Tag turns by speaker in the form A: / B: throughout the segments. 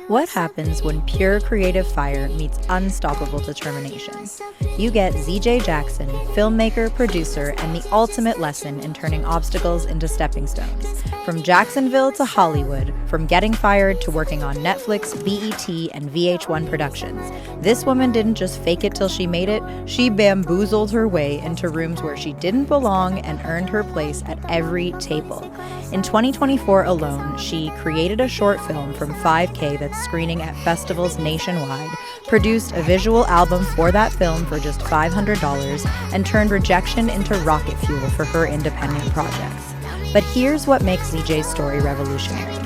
A: What happens when pure creative fire meets unstoppable determination? You get ZJ Jackson, filmmaker, producer, and the ultimate lesson in turning obstacles into stepping stones. From Jacksonville to Hollywood, from getting fired to working on Netflix, BET, and VH1 productions, this woman didn't just fake it till she made it, she bamboozled her way into rooms where she didn't belong and earned her place at every table. In 2024 alone, she created a short film from 5K that's screening at festivals nationwide, produced a visual album for that film for just $500, and turned rejection into rocket fuel for her independent projects. But here's what makes ZJ's story revolutionary.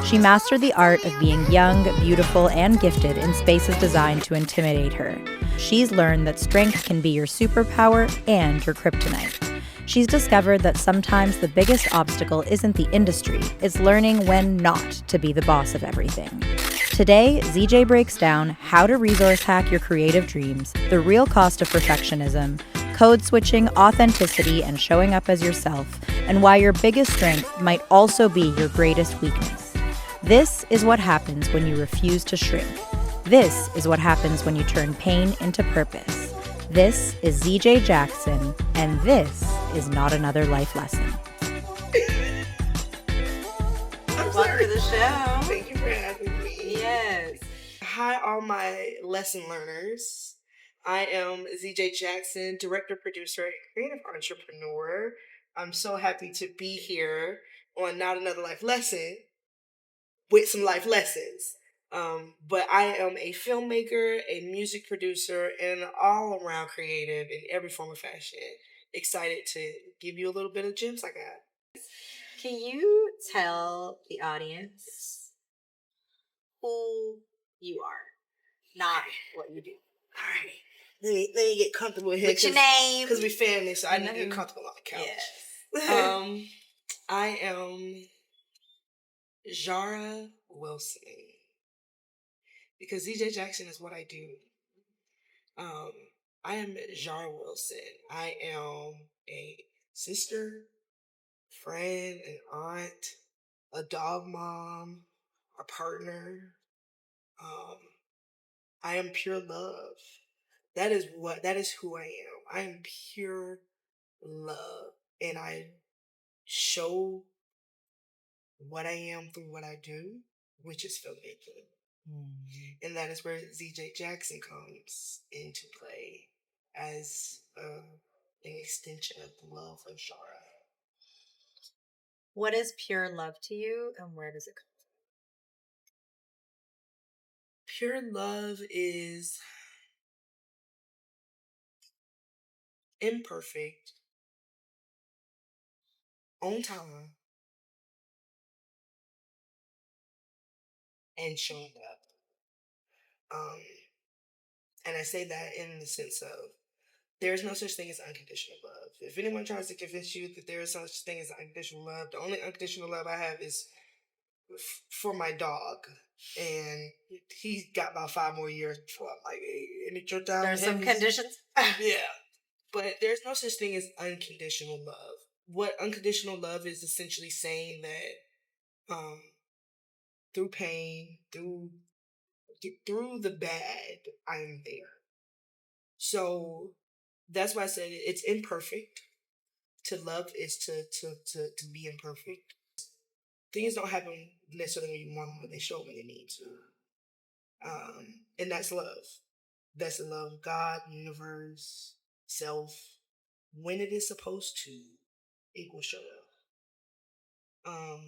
A: She mastered the art of being young, beautiful, and gifted in spaces designed to intimidate her. She's learned that strength can be your superpower and your kryptonite. She's discovered that sometimes the biggest obstacle isn't the industry, it's learning when not to be the boss of everything. Today, ZJ breaks down how to resource hack your creative dreams, the real cost of perfectionism, code switching, authenticity, and showing up as yourself, and why your biggest strength might also be your greatest weakness. This is what happens when you refuse to shrink. This is what happens when you turn pain into purpose. This is ZJ Jackson, and this is not another life lesson.
B: Welcome to the show.
C: Thank you for having me.
B: Yes.
C: Hi, all my lesson learners. I am ZJ Jackson, director, producer, and creative entrepreneur. I'm so happy to be here on Not Another Life Lesson with some life lessons. But I am a filmmaker, a music producer, and an all-around creative in every form of fashion. Excited to give you a little bit of gems I got.
B: Can you tell the audience who you are, not what you do?
C: All right. Let me get comfortable here.
B: What's your name?
C: Because we family, so I need to get comfortable on the couch.
B: Yes.
C: I am Jara Wilson. Because ZJ Jackson is what I do. I am Jara Wilson. I am a sister, friend, an aunt, a dog mom, a partner. I am pure love. That is who I am. I am pure love. And I show what I am through what I do, which is filmmaking. And that is where ZJ Jackson comes into play as an extension of the love of Shara.
B: What is pure love to you, and where does it come
C: Pure love is imperfect, on time, and showing up. And I say that in the sense of there is no such thing as unconditional love. If anyone tries to convince you that there is such thing as unconditional love, the only unconditional love I have is for my dog. And he's got about 5 more years before I'm like, hey, and it's your time.
B: There are some conditions.
C: Yeah. But there's no such thing as unconditional love. What unconditional love is essentially saying that through pain, through the bad, I'm there. So that's why I said it's imperfect. To love is to be imperfect. Things don't happen necessarily when you want them, but they show when they need to. And that's love. That's the love of God, universe, self. When it is supposed to, it will show up.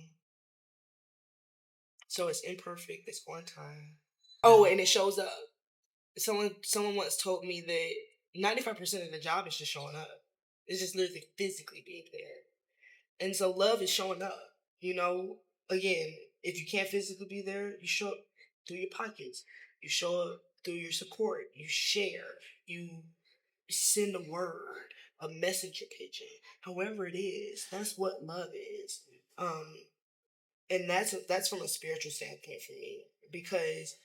C: So it's imperfect. It's on time. Oh, and it shows up. Someone once told me that 95% of the job is just showing up. It's just literally physically being there. And so love is showing up. You know, again, if you can't physically be there, you show up through your pockets. You show up through your support. You share. You send a word, a messenger pigeon, however it is. That's what love is. And that's from a spiritual standpoint for me, because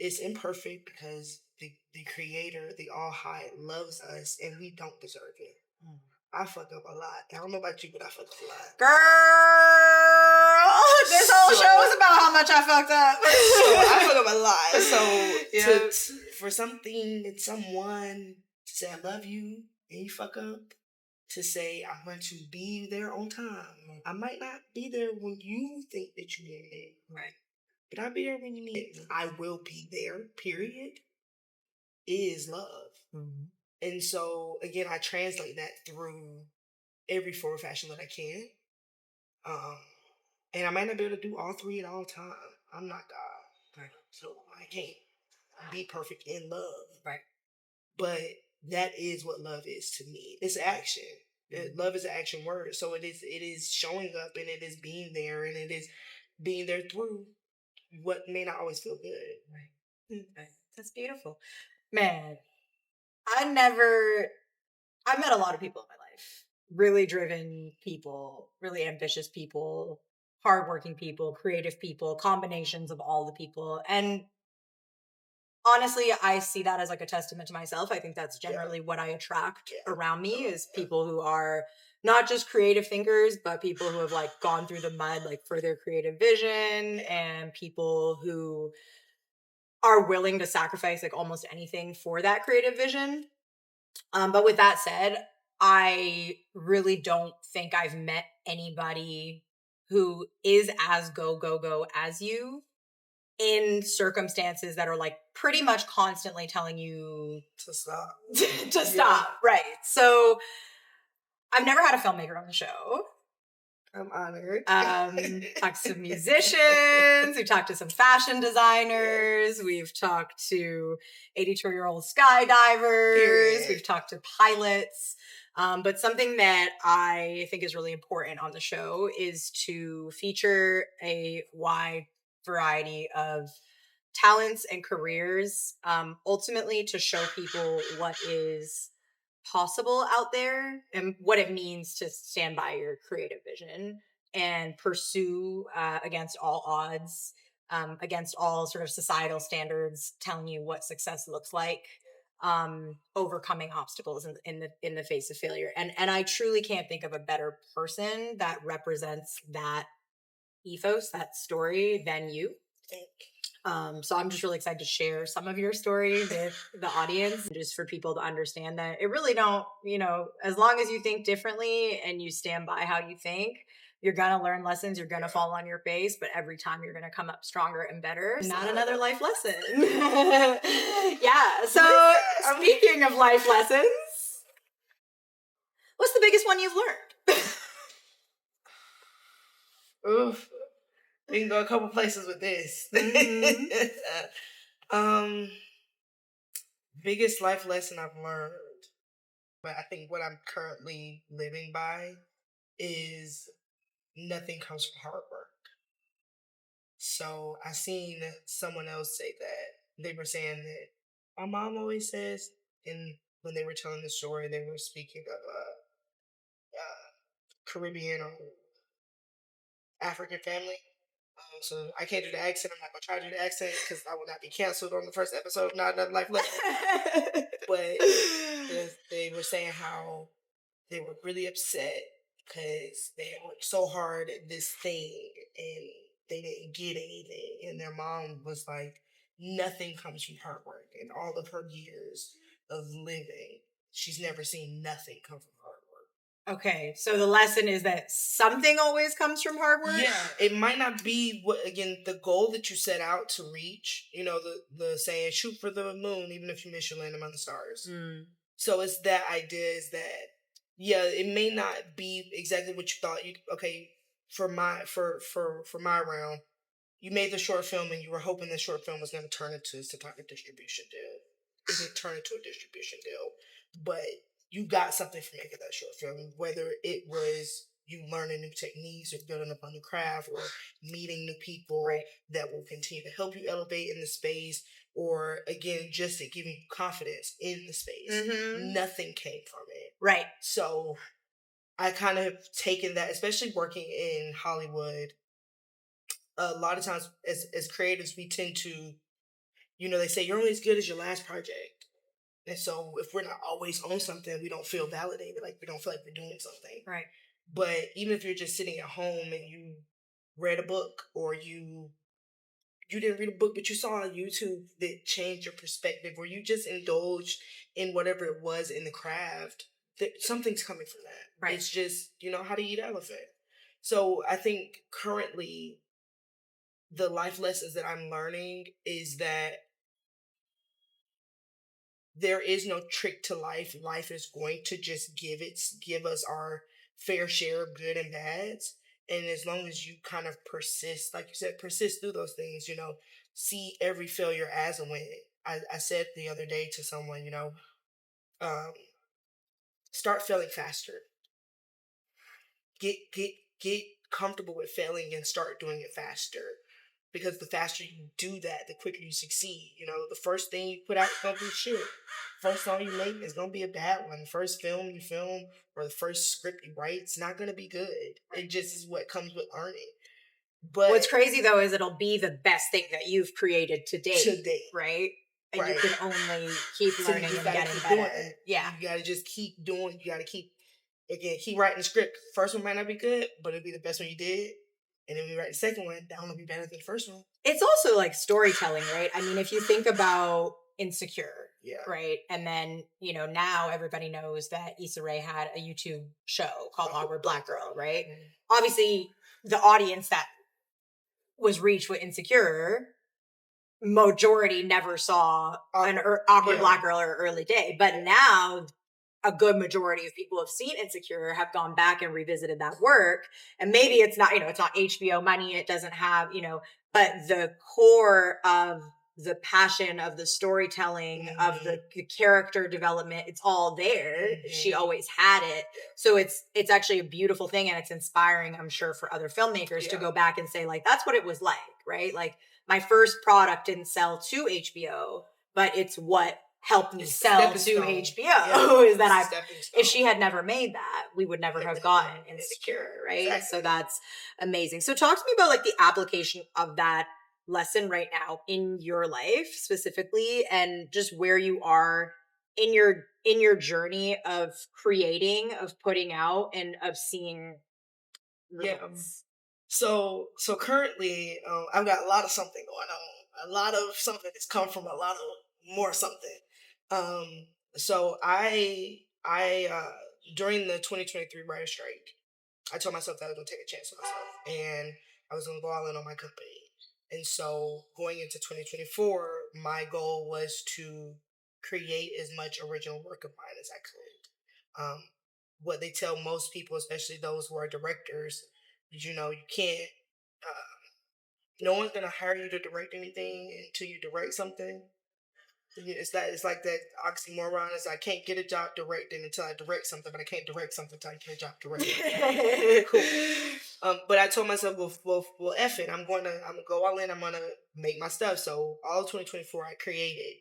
C: it's imperfect, because the creator, the all high, loves us and we don't deserve it. I fuck up a lot. I don't know about you, but I fuck up a lot.
B: Girl, this whole show is about how much I fucked up.
C: So I fuck up a lot. So for something and someone to say I love you and you fuck up, to say I'm going to be there on time. I might not be there when you think that you need me.
B: Right.
C: But I'll be there when you need me. I will be there, period, is love.
B: Mm-hmm.
C: And so, again, I translate that through every form of fashion that I can. And I might not be able to do all three at all time. I'm not God.
B: Right.
C: So I can't be perfect in love.
B: Right.
C: But that is what love is to me. It's action.
B: Mm-hmm.
C: Love is an action word. So it is showing up, and it is being there, and it is being there through what may not always feel good.
B: Right. Okay. That's beautiful. Man, I met a lot of people in my life. Really driven people, really ambitious people, hardworking people, creative people, combinations of all the people. And honestly, I see that as like a testament to myself. I think that's generally what I attract around me is people who are not just creative thinkers, but people who have like gone through the mud, like for their creative vision, and people who are willing to sacrifice like almost anything for that creative vision. But with that said, I really don't think I've met anybody who is as go as you in circumstances that are like pretty much constantly telling you
C: to stop.
B: to stop. Right. So I've never had a filmmaker on the show.
C: I'm honored.
B: Talked to some musicians. We've talked to some fashion designers. We've talked to 82-year-old skydivers.
C: Period.
B: We've talked to pilots. But something that I think is really important on the show is to feature a wide variety of talents and careers, ultimately to show people what is possible out there and what it means to stand by your creative vision and pursue against all odds, against all sort of societal standards telling you what success looks like, overcoming obstacles in the face of failure. And I truly can't think of a better person that represents that ethos, that story than you. So I'm just really excited to share some of your story with the audience, just for people to understand that it really don't, as long as you think differently and you stand by how you think, you're going to learn lessons, you're going to fall on your face, but every time you're going to come up stronger and better. Not another life lesson. Yeah. So speaking of life lessons, what's the biggest one you've learned?
C: Oof. We can go a couple places with this. Biggest life lesson I've learned, but I think what I'm currently living by is nothing comes from hard work. So I seen someone else say that. They were saying that my mom always says, and when they were telling the story, they were speaking of Caribbean or African family. So I can't do the accent. I'm not going to try to do the accent because I will not be canceled on the first episode of Not Another Life Lesson. But they were saying how they were really upset because they had worked so hard at this thing and they didn't get anything. And their mom was like, nothing comes from hard work. In all of her years of living, she's never seen nothing come from hard work.
B: Okay, so the lesson is that something always comes from hard work?
C: Yeah, it might not be, the goal that you set out to reach. The saying, shoot for the moon, even if you miss, you land among the stars.
B: Mm.
C: So it's that idea is that, it may not be exactly what you thought. For my round, you made the short film and you were hoping the short film was going to turn into some type of distribution deal. It didn't turn into a distribution deal, but you got something from making that short film, whether it was you learning new techniques or building upon your craft or meeting new people that will continue to help you elevate in the space, or again, just to give you confidence in the space. Mm-hmm. Nothing came from it. Right. So I kind of have taken that, especially working in Hollywood. A lot of times as creatives, we tend to, they say you're only as good as your last project. And so if we're not always on something, we don't feel validated. Like, we don't feel like we're doing something.
B: Right.
C: But even if you're just sitting at home and you read a book, or you didn't read a book, but you saw on YouTube that changed your perspective, or you just indulged in whatever it was in the craft, that something's coming from that.
B: Right.
C: It's just, how to eat elephant. So I think currently the life lessons that I'm learning is that there is no trick to life. Life is going to just give us our fair share of good and bads. And as long as you kind of persist, like you said, persist through those things, see every failure as a win. I said the other day to someone, um, start failing faster. Get comfortable with failing and start doing it faster. Because the faster you do that, the quicker you succeed. The first thing you put out is going to be shit. First song you make is going to be a bad one. The first film you film, or the first script you write, it's not going to be good. It just is what comes with learning. But
B: what's crazy, though, is it'll be the best thing that you've created to date. Right? And you can only keep learning and getting better. Yeah.
C: You got to just keep doing. You got to keep writing the script. First one might not be good, but it'll be the best one you did. And then we write the second one, that one will be better than the first one.
B: It's also like storytelling, right? I mean, if you think about Insecure,
C: yeah,
B: right? And then, now everybody knows that Issa Rae had a YouTube show called Awkward Black Girl, right? Mm-hmm. Obviously, the audience that was reached with Insecure, majority never saw an Awkward Black Girl or Early Day. But now a good majority of people have seen Insecure, have gone back and revisited that work. And maybe it's not, it's not HBO money. It doesn't have, but the core of the passion of the storytelling, mm-hmm. of the character development, it's all there. Mm-hmm. She always had it. So it's actually a beautiful thing. And it's inspiring, I'm sure, for other filmmakers to go back and say, like, that's what it was like, right? Like, my first product didn't sell to HBO, but it's what helped me sell to HBO is that if she had never made that, we would never have gotten Insecure, right? Exactly. So that's amazing. So talk to me about like the application of that lesson right now in your life specifically, and just where you are in your journey of creating, of putting out, and of seeing results.
C: So currently, I've got a lot of something going on. A lot of something that's come from a lot of more something. So I during the 2023 writer strike, I told myself that I was gonna take a chance on myself, and I was gonna go all in on my company. And so going into 2024, my goal was to create as much original work of mine as I could. What they tell most people, especially those who are directors, is you can't. No one's gonna hire you to direct anything until you direct something. It's like that oxymoron. Is I can't get a job directing until I direct something, but I can't direct something until I get a job directing. Cool. But I told myself, well, F it. I'm gonna go all in. I'm gonna make my stuff. So all of 2024, I created.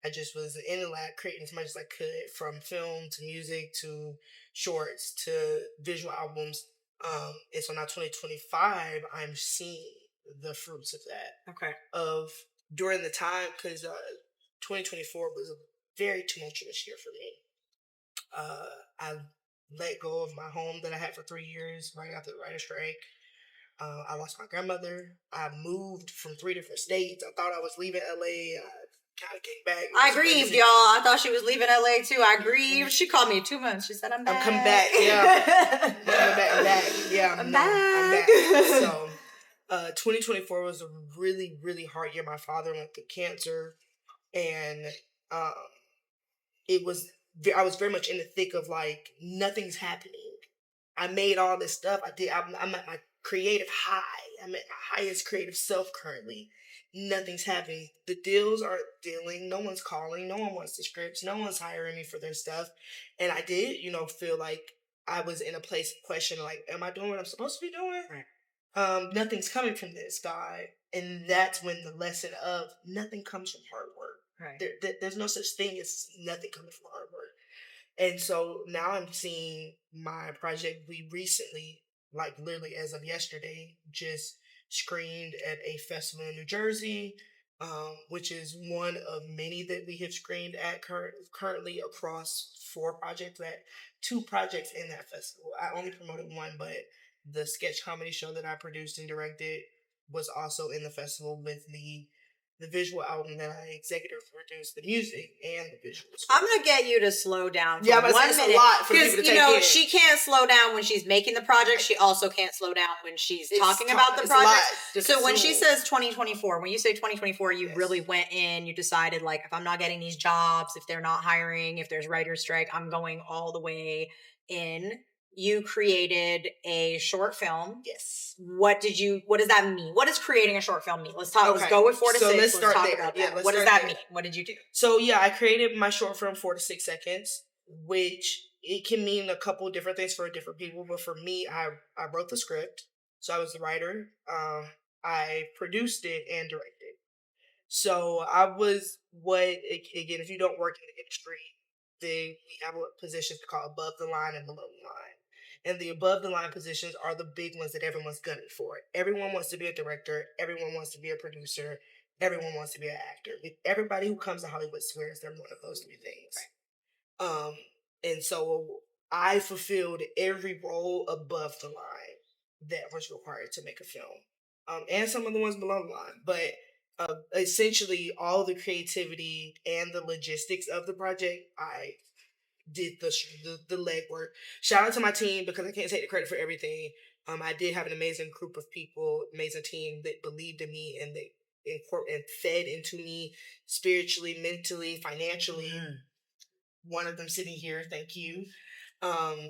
C: I just was in the lab creating as much as I could, from film to music to shorts to visual albums. And so now 2025, I'm seeing the fruits of that.
B: Okay.
C: Of during the time, because 2024 was a very tumultuous year for me. I let go of my home that I had for 3 years right after the writer's strike. I lost my grandmother. I moved from 3 different states. I thought I was leaving LA. I kind of came back.
B: I grieved, y'all. I thought she was leaving LA too. I grieved. She called me in 2 months. She said, I'm back.
C: I'm coming back. Yeah. I'm back. Yeah. I'm back. So 2024 was a really, really hard year. My father went through cancer. And I was very much in the thick of like, nothing's happening. I made all this stuff. I'm at my creative high. I'm at my highest creative self currently. Nothing's happening. The deals aren't dealing. No one's calling. No one wants the scripts. No one's hiring me for their stuff. And I did, feel like I was in a place of question, like, am I doing what I'm supposed to be doing? Right. Nothing's coming from this, God. And that's when the lesson of nothing comes from hard work. Right. There's no such thing as nothing coming from hard work. And so now I'm seeing my project. We recently, like literally as of yesterday, just screened at a festival in New Jersey. which is one of many that we have screened at currently across 2 projects in that festival. I only promoted one, but the sketch comedy show that I produced and directed was also in the festival with the visual album that I executive produced, the music and the visuals.
B: I'm gonna get you to slow down for
C: Yeah, but
B: 1
C: it's
B: minute,
C: a lot for people to take in.
B: she can't slow down when she's making the project. She also can't slow down when she's talking about the project. So when she says 2024, when you say 2024, you really went in. You decided, like, if I'm not getting these jobs, if they're not hiring, if there's writer's strike, I'm going all the way in. You created a short film.
C: Yes.
B: What does that mean? What does creating a short film mean? Let's go with 4 to 6.
C: Let's start
B: talk
C: there.
B: about
C: Yeah,
B: that. What does that mean? What did you do?
C: So yeah, I created my short film 4 to 6 seconds, which it can mean a couple different things for different people. But for me, I wrote the script. So I was the writer. I produced it and directed. So I was again, if you don't work in the industry, we have positions called above the line and below the line. And the above the line positions are the big ones that everyone's gunning for. Everyone wants to be a director. Everyone wants to be a producer. Everyone wants to be an actor. Everybody who comes to Hollywood swears they're one of those 3 things. Right. And so I fulfilled every role above the line that was required to make a film. And some of the ones below the line. But essentially all the creativity and the logistics of the project, I did the legwork. Shout out to my team, because I can't take the credit for everything. I did have an amazing group of people, amazing team that believed in me and they fed into me spiritually, mentally, financially. One of them sitting here, thank you.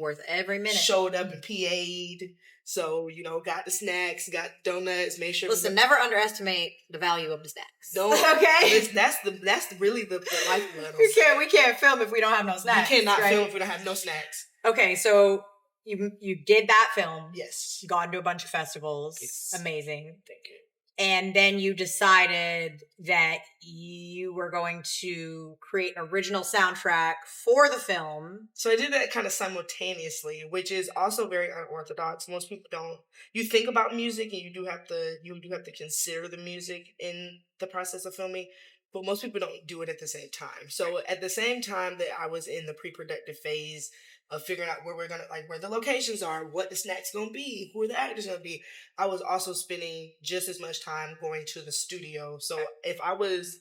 B: Worth every minute.
C: Showed up and PA'd. So, got the snacks, got donuts, made sure.
B: Listen, never underestimate the value of the snacks.
C: Don't. Okay. That's really the lifeblood.
B: We can't film if we don't have no snacks.
C: You cannot film if we don't have no snacks.
B: Okay, so you did that film.
C: Yes.
B: You got into a bunch of festivals.
C: Yes.
B: Amazing.
C: Thank you.
B: And then you decided that you were going to create an original soundtrack for the film.
C: So I did that kind of simultaneously, which is also very unorthodox. Most people don't. You think about music, and you do have to consider the music in the process of filming, but most people don't do it at the same time. So at the same time that I was in the pre-productive phase of figuring out where where the locations are, what the snacks gonna be, who are the actors gonna be, I was also spending just as much time going to the studio. So if I was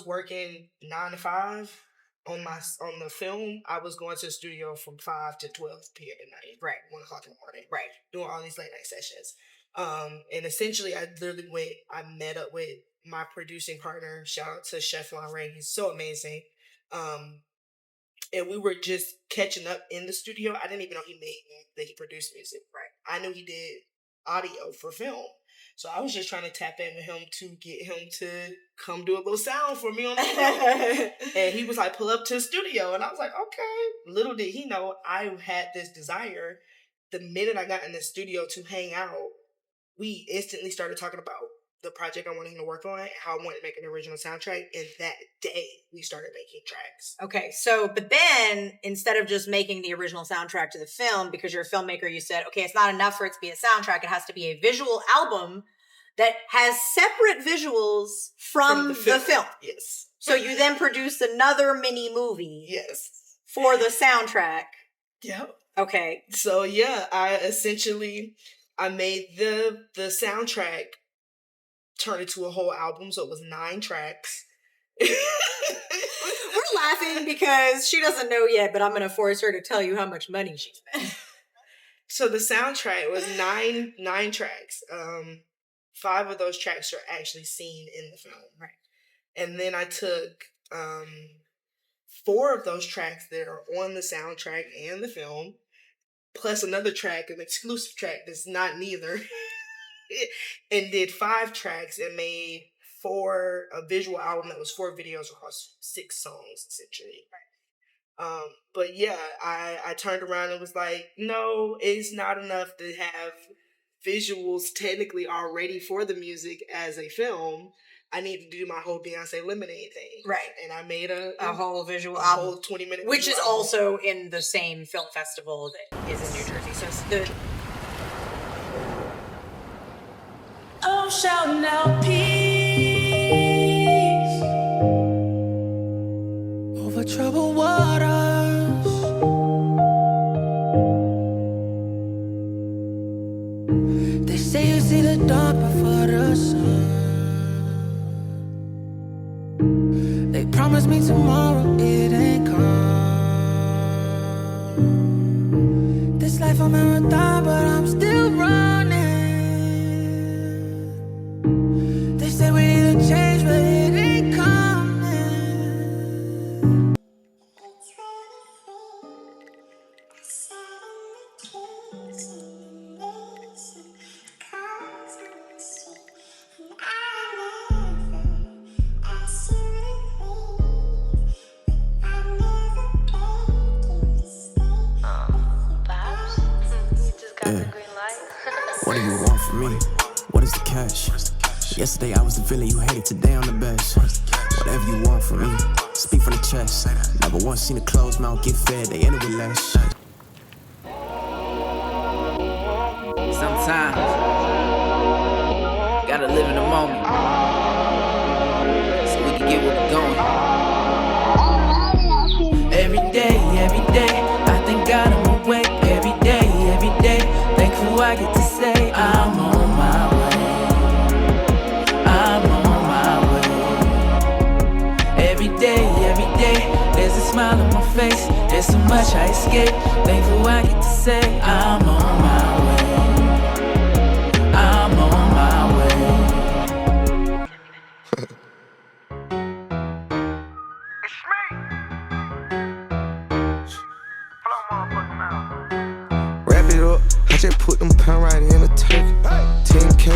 C: working 9 to 5 on the film, I was going to the studio from 5 to 12 p.m. at night.
B: Right.
C: 1 o'clock in the morning.
B: Right.
C: Doing all these late night sessions. And essentially I met up with my producing partner. Shout out to Chef Lorraine. He's so amazing. And we were just catching up in the studio. I didn't even know he produced music. Right. I knew he did audio for film. So I was just trying to tap in with him to get him to come do a little sound for me on the film. And he was like, pull up to the studio. And I was like, okay. Little did he know, I had this desire. The minute I got in the studio to hang out, we instantly started talking about the project I wanted him to work on, how I wanted to make an original soundtrack, and that day we started making tracks.
B: Okay, so, but then, instead of just making the original soundtrack to the film, because you're a filmmaker, you said, okay, it's not enough for it to be a soundtrack, it has to be a visual album that has separate visuals from the film.
C: Yes.
B: So you then produced another mini movie.
C: Yes.
B: For the soundtrack.
C: Yep.
B: Okay.
C: So yeah, I made the soundtrack turn into a whole album, so it was 9 tracks.
B: We're laughing because she doesn't know yet, but I'm going to force her to tell you how much money she spent.
C: So the soundtrack was 9 tracks. 5 of those tracks are actually seen in the film.
B: Right.
C: And then I took 4 of those tracks that are on the soundtrack and the film, plus another track, an exclusive track that's not neither. And did 5 tracks and made a visual album that was 4 videos across 6 songs, essentially. But yeah, I turned around and was like, no, it's not enough to have visuals technically already for the music as a film. I need to do my whole Beyonce Lemonade thing.
B: Right.
C: And I made a
B: whole visual album.
C: A whole 20-minute
B: which is
C: album.
B: Also in the same film festival that is in New Jersey. So it's the...
D: Oh, shouting out peace. promise me tomorrow, it ain't come. This life a marathon, but I'm still running. They say we need a change, but it ain't coming.
E: What do you want from me? What is the cash? Yesterday I was the villain you hated, today I'm the best. Whatever you want from me, speak from the chest. Never once seen a closed mouth get fed, they end it with less.
F: Sometimes, gotta live in the moment, so we can get what we're going. Every day, I thank God I'm awake. Every day, thankful I get to say I'm on my way. I'm on my way. Every day, there's a smile on my face. There's so much I escape. Thankful I get to say I'm on my way. I'm on my way.
G: It's me. Flow motherfucking mouth.
D: Wrap it up, I just put them pound right in a turkey. 10K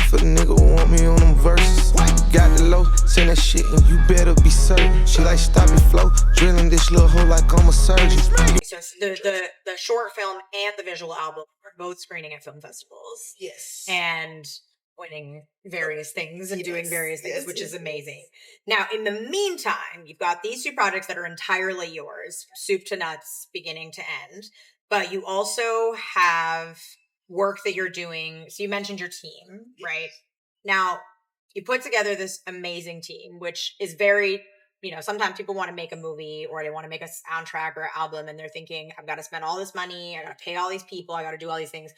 D: for the nigga who want me on them verses. Got the low, send that shit and you better be certain. She like stop it flow, drilling this little hole like I'm a surgeon.
B: So the short film and the visual album are both screening at film festivals.
C: Yes.
B: And winning various things and doing various things, which is amazing.
C: Yes.
B: Now, in the meantime, you've got these two projects that are entirely yours, soup to nuts, beginning to end. But you also have work that you're doing. So you mentioned your team, right? Now, you put together this amazing team, which is very, sometimes people want to make a movie or they want to make a soundtrack or an album and they're thinking, I've got to spend all this money, I got to pay all these people, I got to do all these things.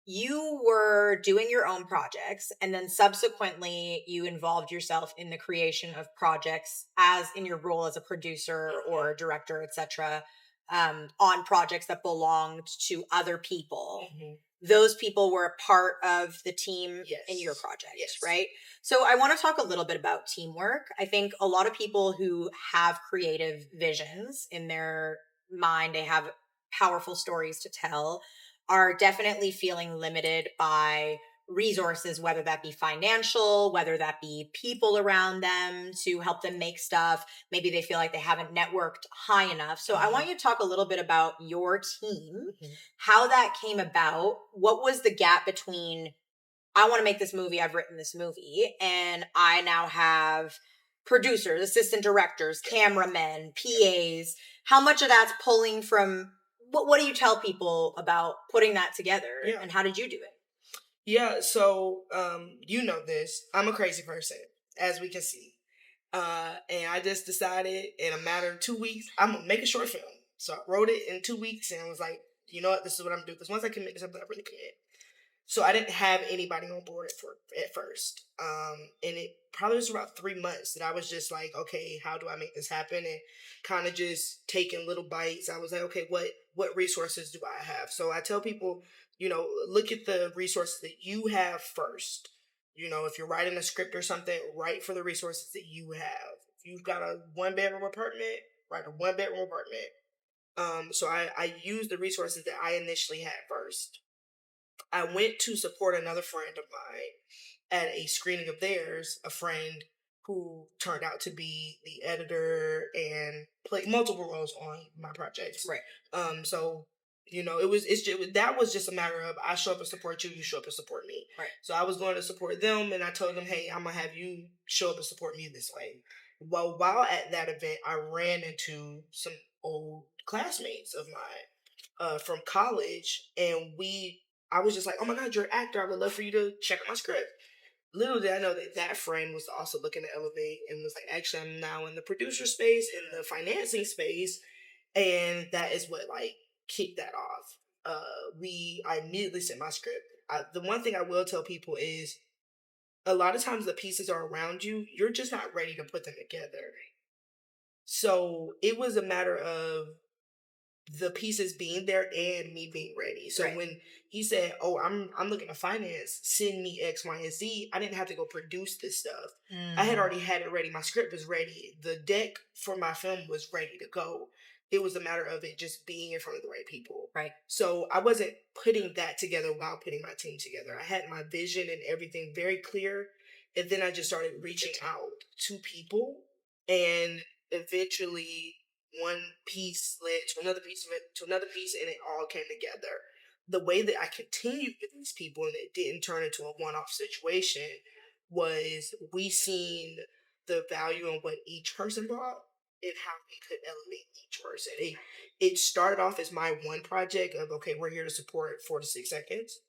B: You were doing your own projects and then subsequently you involved yourself in the creation of projects as in your role as a producer or director, etc., on projects that belonged to other people. Mm-hmm. Those people were a part of the team in your project, right? So I want to talk a little bit about teamwork. I think a lot of people who have creative visions in their mind, they have powerful stories to tell, are definitely feeling limited by resources, whether that be financial, whether that be people around them to help them make stuff. Maybe they feel like they haven't networked high enough. So I want you to talk a little bit about your team, how that came about. What was the gap between, I want to make this movie, I've written this movie, and I now have producers, assistant directors, cameramen, PAs. How much of that's pulling from, what do you tell people about putting that together and how did you do it?
C: Yeah, so you know this. I'm a crazy person, as we can see. And I just decided in a matter of 2 weeks, I'm going to make a short film. So I wrote it in 2 weeks and I was like, you know what, this is what I'm going to do. Because once I commit to something, I really commit. So I didn't have anybody on board at first. And it probably was about 3 months that I was just like, okay, how do I make this happen? And kind of just taking little bites. I was like, okay, what resources do I have? So I tell people, look at the resources that you have first. If you're writing a script or something, write for the resources that you have. If you've got a 1-bedroom apartment, write a 1-bedroom apartment. So I used the resources that I initially had first. I went to support another friend of mine at a screening of theirs, a friend who turned out to be the editor and played multiple roles on my projects.
B: Right.
C: So that was just a matter of I show up and support you, you show up and support me.
B: Right.
C: So I was going to support them and I told them, hey, I'm gonna have you show up and support me this way. Well, while at that event, I ran into some old classmates of mine from college, and I was just like, oh my God, you're an actor. I would love for you to check out my script. Little did I know that friend was also looking to elevate and was like, actually, I'm now in the producer space, in the financing space. And that is what kicked that off. I immediately sent my script. The one thing I will tell people is a lot of times the pieces are around you. You're just not ready to put them together. So it was a matter of the pieces being there and me being ready. So when he said, "Oh, I'm looking to finance, send me X, Y, and Z," I didn't have to go produce this stuff. I had already had it ready. My script was ready. The deck for my film was ready to go. It was a matter of it just being in front of the right people.
B: Right.
C: So I wasn't putting that together while putting my team together. I had my vision and everything very clear. And then I just started reaching out to people, and eventually one piece led to another piece, to another piece, and it all came together. The way that I continued with these people and it didn't turn into a one-off situation was we seen the value in what each person brought and how we could elevate each person. It started off as my one project of, okay, we're here to support 4 to 6 seconds.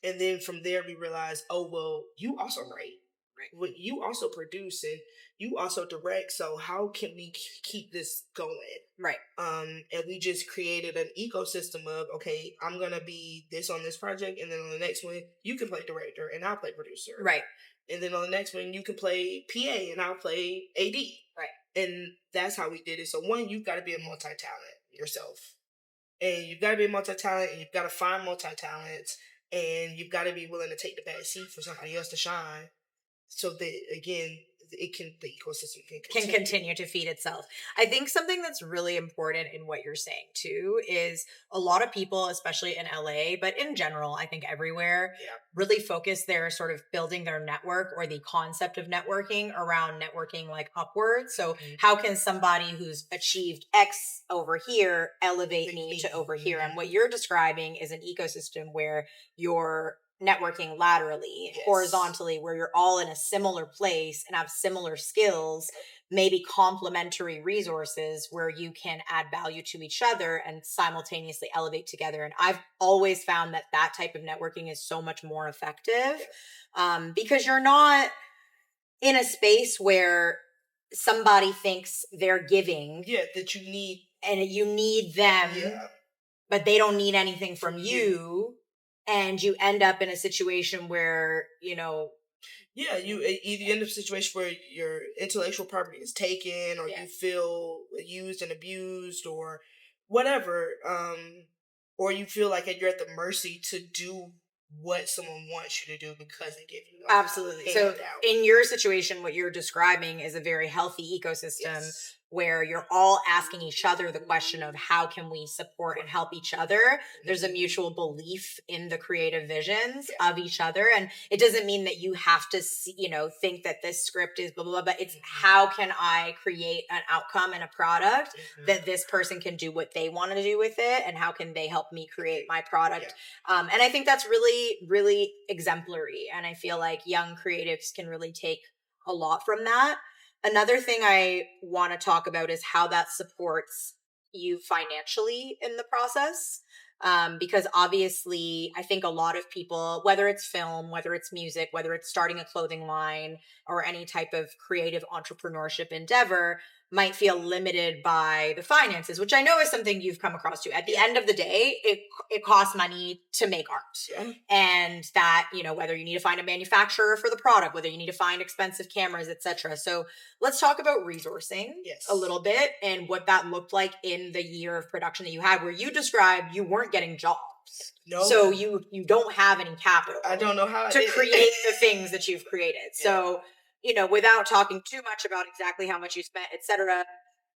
C: And then from there, we realized, oh, well, you also write. Right. Well, you also produce and you also direct. So how can we keep this going?
B: Right.
C: And we just created an ecosystem of, okay, I'm going to be this on this project. And then on the next one, you can play director and I'll play producer.
B: Right.
C: And then on the next one, you can play PA and I'll play AD.
B: Right.
C: And that's how we did it. So one, you've got to be a multi-talent yourself. And you've got to be a multi-talent and you've got to find multi-talents. And you've got to be willing to take the back seat for somebody else to shine, so that again, the ecosystem
B: can continue to feed itself. I think something that's really important in what you're saying too is a lot of people, especially in LA, but in general, I think everywhere, really focus their sort of building their network or the concept of networking around networking like upwards. So how can somebody who's achieved X over here elevate me to over here? And what you're describing is an ecosystem where you're networking laterally, horizontally, where you're all in a similar place and have similar skills, maybe complementary resources where you can add value to each other and simultaneously elevate together. And I've always found that that type of networking is so much more effective because you're not in a space where somebody thinks they're giving.
C: That you need.
B: And you need them, but they don't need anything from you. And you end up in a situation where, you
C: you either end up in a situation where your intellectual property is taken or you feel used and abused or whatever. Or you feel like you're at the mercy to do what someone wants you to do because they give you
B: absolutely. So in your situation, what you're describing is a very healthy ecosystem where you're all asking each other the question of how can we support and help each other. There's a mutual belief in the creative visions of each other. And it doesn't mean that you have to, think that this script is blah, blah, blah, but it's how can I create an outcome and a product that this person can do what they want to do with it, and how can they help me create my product. And I think that's really, really exemplary. And I feel like young creatives can really take a lot from that. Another thing I want to talk about is how that supports you financially in the process. Because obviously, I think a lot of people, whether it's film, whether it's music, whether it's starting a clothing line or any type of creative entrepreneurship endeavor, might feel limited by the finances, which I know is something you've come across too. At the end of the day, it costs money to make art. And that, whether you need to find a manufacturer for the product, whether you need to find expensive cameras, etc. So let's talk about resourcing a little bit and what that looked like in the year of production that you had, where you described you weren't getting jobs.
C: No.
B: So you don't have any capital.
C: I don't know how
B: to create the things that you've created. So without talking too much about exactly how much you spent, etc.,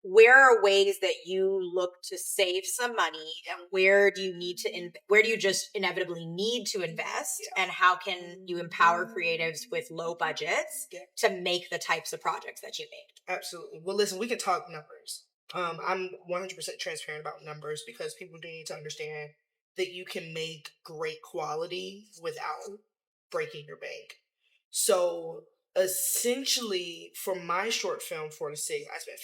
B: where are ways that you look to save some money, and where do you just inevitably need to invest, and how can you empower creatives with low budgets to make the types of projects that you made?
C: Absolutely. Well, listen, we can talk numbers. I'm 100% transparent about numbers because people do need to understand that you can make great quality without breaking your bank. So essentially, for my short film 4 to 6, I spent $5,000.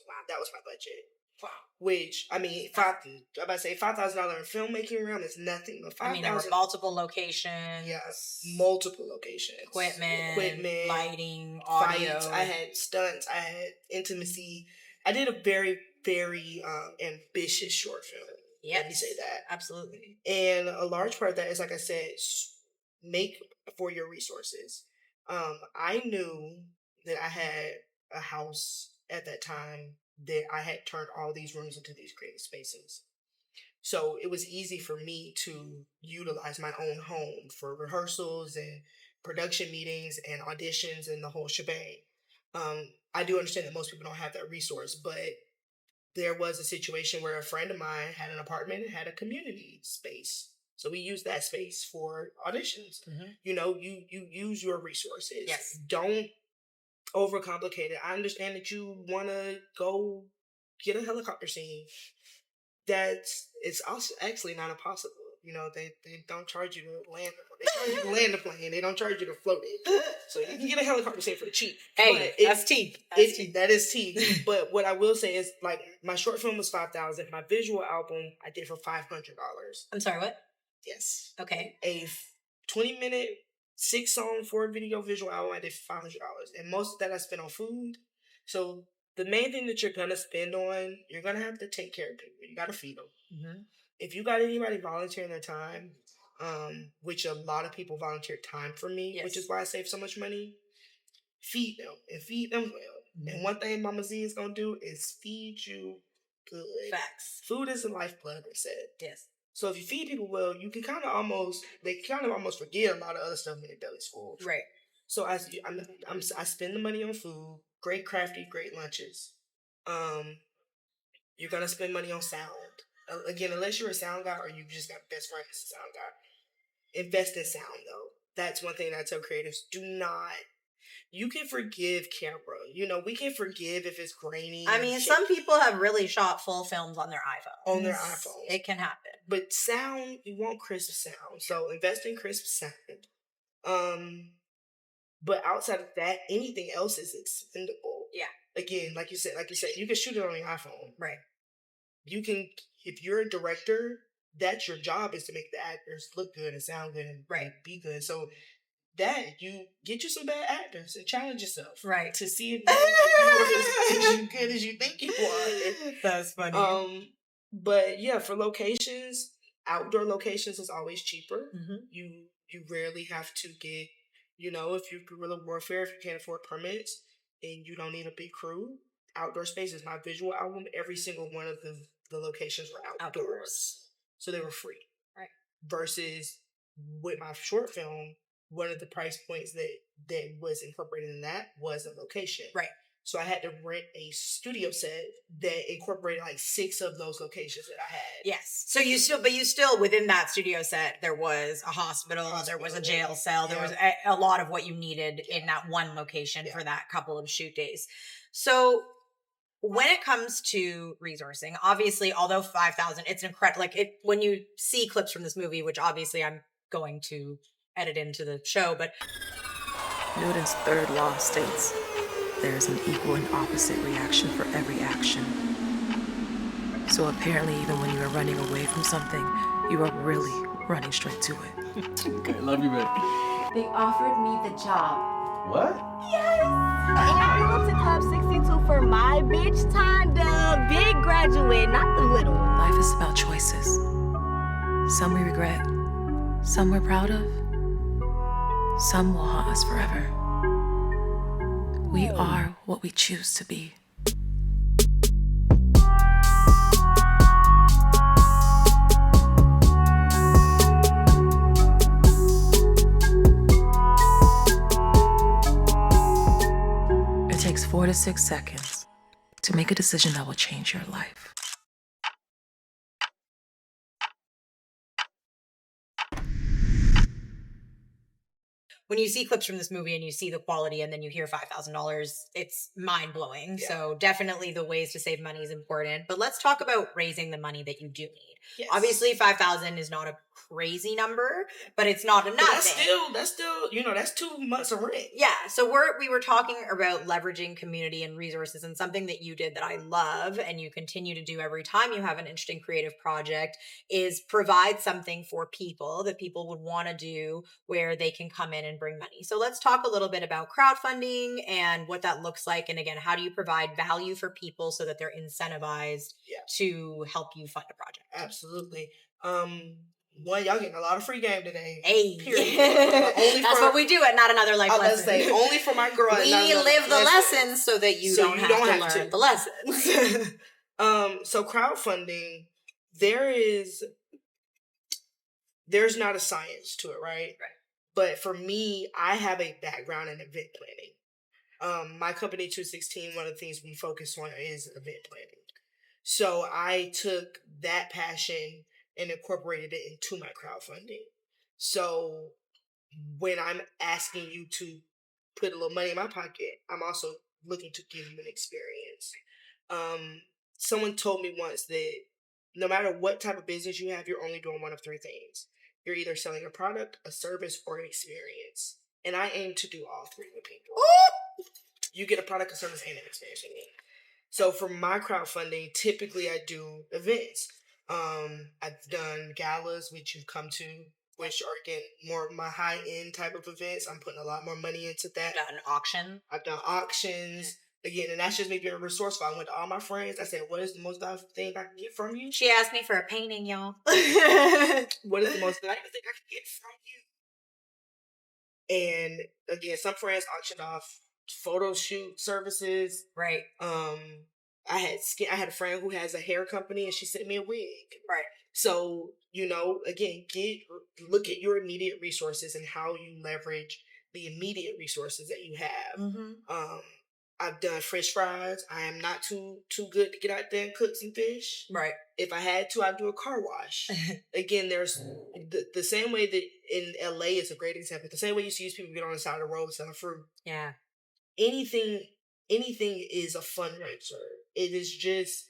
C: Wow, that was my budget. Wow. Which, I mean, $5,000 in filmmaking realm is nothing. But
B: there were multiple locations.
C: Yes, multiple locations.
B: Equipment, lighting, audio.
C: Fights. I had stunts. I had intimacy. I did a very, very ambitious short film. Let me say that.
B: Absolutely.
C: And a large part of that is, like I said, make for your resources. I knew that I had a house at that time that I had turned all these rooms into these creative spaces. So it was easy for me to utilize my own home for rehearsals and production meetings and auditions and the whole shebang. I do understand that most people don't have that resource, but there was a situation where a friend of mine had an apartment and had a community space. So we used that space for auditions. You know, you use your resources.
B: Yes.
C: Don't overcomplicate it. I understand that you want to go get a helicopter scene. It's also actually not impossible. You know, they don't charge you to land. They charge you to land the plane. They don't charge you to float it. So you can get a helicopter scene for the cheap.
B: Hey, that's tea.
C: That is tea. But what I will say is, like, my short film was $5,000. My visual album I did for $500.
B: I'm sorry, what?
C: Yes.
B: Okay.
C: A 20-minute 6-song 4-video visual album I did for $500, and most of that I spent on food. So the main thing that you're gonna spend on, you're gonna have to take care of people. You gotta feed them. If you got anybody volunteering their time, which a lot of people volunteered time for me, which is why I save so much money, feed them and feed them well. And one thing Mama Z is gonna do is feed you good.
B: Facts.
C: Food is the lifeblood, they said.
B: Yes.
C: So if you feed people well, you can they kind of almost forget a lot of other stuff when their belly's full.
B: Right.
C: So I spend the money on food, great crafty, great lunches. You're gonna spend money on sound. Again, unless you're a sound guy or you just got best friend as a sound guy. Invest in sound though. That's one thing that I tell creatives. You can forgive camera. You know, we can forgive if it's grainy.
B: I mean, some people have really shot full films on their iPhone. It can happen.
C: But sound, you want crisp sound. So invest in crisp sound. But outside of that, anything else is expendable.
B: Yeah.
C: Again, like you said, you can shoot it on your iPhone.
B: Right.
C: You can, if you're a director, that's your job, is to make the actors look good and sound good and be good. So that you get you some bad actors and challenge yourself, right, to see if you're as good as you think you are.
B: That's funny.
C: But yeah, for locations, outdoor locations is always cheaper. You rarely have to get, you know, if you guerrilla warfare, if you can't afford permits and you don't need a big crew. Outdoor spaces. My visual album, every single one of the locations were outdoors. So they were free.
B: Right.
C: Versus with my short film, one of the price points that was incorporated in that was a location. Right. So I had to rent a studio set that incorporated like 6 of those locations that I had.
B: Yes. So you still within that studio set, there was a hospital, there was a jail cell, there was a lot of what you needed in that one location for that couple of shoot days. So when it comes to resourcing, obviously, although $5,000, it's incredible. Like when you see clips from this movie, which obviously I'm going to edit into the show, but
H: Newton's third law states there is an equal and opposite reaction for every action. So apparently, even when you are running away from something, you are really running straight to it.
I: Okay, love you, babe.
J: They offered me the job.
I: What?
J: Yes! And I went to Club 62 for my bitch time, the big graduate, not the little one.
H: Life is about choices. Some we regret, some we're proud of, some will haunt us forever. We are what we choose to be. It takes 4 to 6 seconds to make a decision that will change your life.
B: when you see clips from this movie and you see the quality and then you hear $5,000, it's mind-blowing. Yeah. So definitely the ways to save money is important. But let's talk about raising the money that you do need. Yes. Obviously, $5,000 is not a crazy number, but it's not enough.
C: That's still, you know, that's 2 months of rent.
B: Yeah. So we were talking about leveraging community and resources, and something that you did that I love and you continue to do every time you have an interesting creative project is provide something for people that people would want to do where they can come in and bring money. So let's talk a little bit about crowdfunding and what that looks like. And again, how do you provide value for people so that they're incentivized to help you fund a project?
C: Absolutely. one, y'all getting a lot of free game today.
B: Hey,
C: period. But only
B: that's
C: for,
B: what we do at Not Another Life
C: I was
B: Lesson.
C: gonna say only for my girl.
B: We live the lessons so that you don't have to learn the lessons.
C: So crowdfunding, there's not a science to it, right?
B: Right.
C: But for me, I have a background in event planning. My company 216, one of the things we focus on is event planning. So I took that passion and incorporated it into my crowdfunding. So when I'm asking you to put a little money in my pocket, I'm also looking to give you an experience. Someone told me once that no matter what type of business you have, you're only doing one of three things. You're either selling a product, a service, or an experience. And I aim to do all three with people. Ooh! You get a product, a service, and an experience with me. So for my crowdfunding, typically I do events. I've done galas, which you've come to, which are, again, more my high-end type of events. I'm putting a lot more money into that.
B: Done an auction.
C: I've done auctions. Again, and that's just me being resourceful. I went to all my friends. I said, what is the most valuable thing I can get from you?
B: She asked me for a painting, y'all.
C: What is the most valuable thing I can get from you? And again, some friends auctioned off photo shoot services.
B: Right.
C: I had a friend who has a hair company, and she sent me a wig.
B: Right.
C: So, again, look at your immediate resources and how you leverage the immediate resources that you have.
B: Mm-hmm.
C: I've done fish fries. I am not too good to get out there and cook some fish.
B: Right.
C: If I had to, I'd do a car wash. Again, there's the same way that in LA is a great example. The same way you see people get on the side of the road selling fruit.
B: Yeah.
C: Anything is a fundraiser. It is just,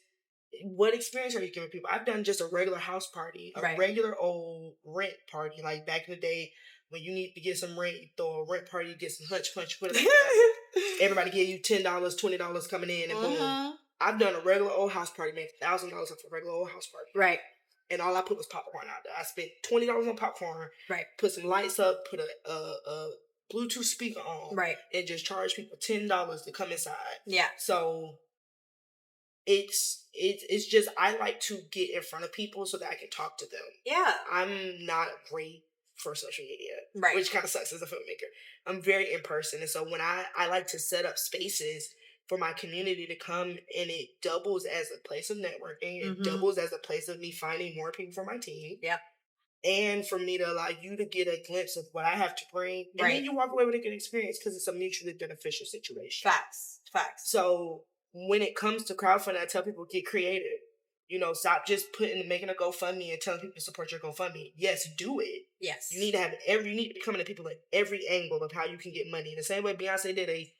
C: what experience are you giving people? I've done just a regular house party, a regular old rent party. Like back in the day when you need to get some rent, you throw a rent party, you get some hunch punch, put it like that. Everybody give you $10, $20 coming in, and boom. I've done a regular old house party, made $1,000 off a regular old house party.
B: Right.
C: And all I put was popcorn out there. I spent $20 on popcorn.
B: Right.
C: Put some lights up, put a Bluetooth speaker on. Right. And just charge people $10 to come inside. Yeah. So it's just, I like to get in front of people so that I can talk to them. Yeah. I'm not great for social media. Right. Which kind of sucks as a filmmaker. I'm very in person. And so when I like to set up spaces for my community to come, and it doubles as a place of networking. It doubles as a place of me finding more people for my team. Yeah. And for me to allow you to get a glimpse of what I have to bring. And then you walk away with a good experience because it's a mutually beneficial situation. Facts. So when it comes to crowdfunding, I tell people, get creative. Stop just making a GoFundMe and telling people to support your GoFundMe. Yes, do it. Yes. You need to be coming to people at every angle of how you can get money. In the same way Beyonce did a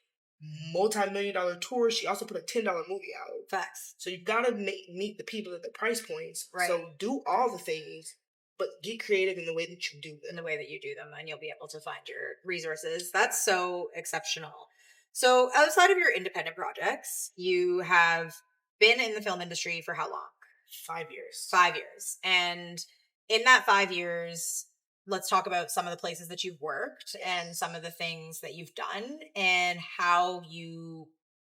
C: multi-million-dollar tour, she also put a $10 movie out. Facts. So you gotta meet the people at the price points. Right. So do all the things, but get creative in the way that you do them.
B: And you'll be able to find your resources. That's so exceptional. So outside of your independent projects, you have been in the film industry for how long?
C: 5 years.
B: 5 years. And in that 5 years, let's talk about some of the places that you've worked and some of the things that you've done and how you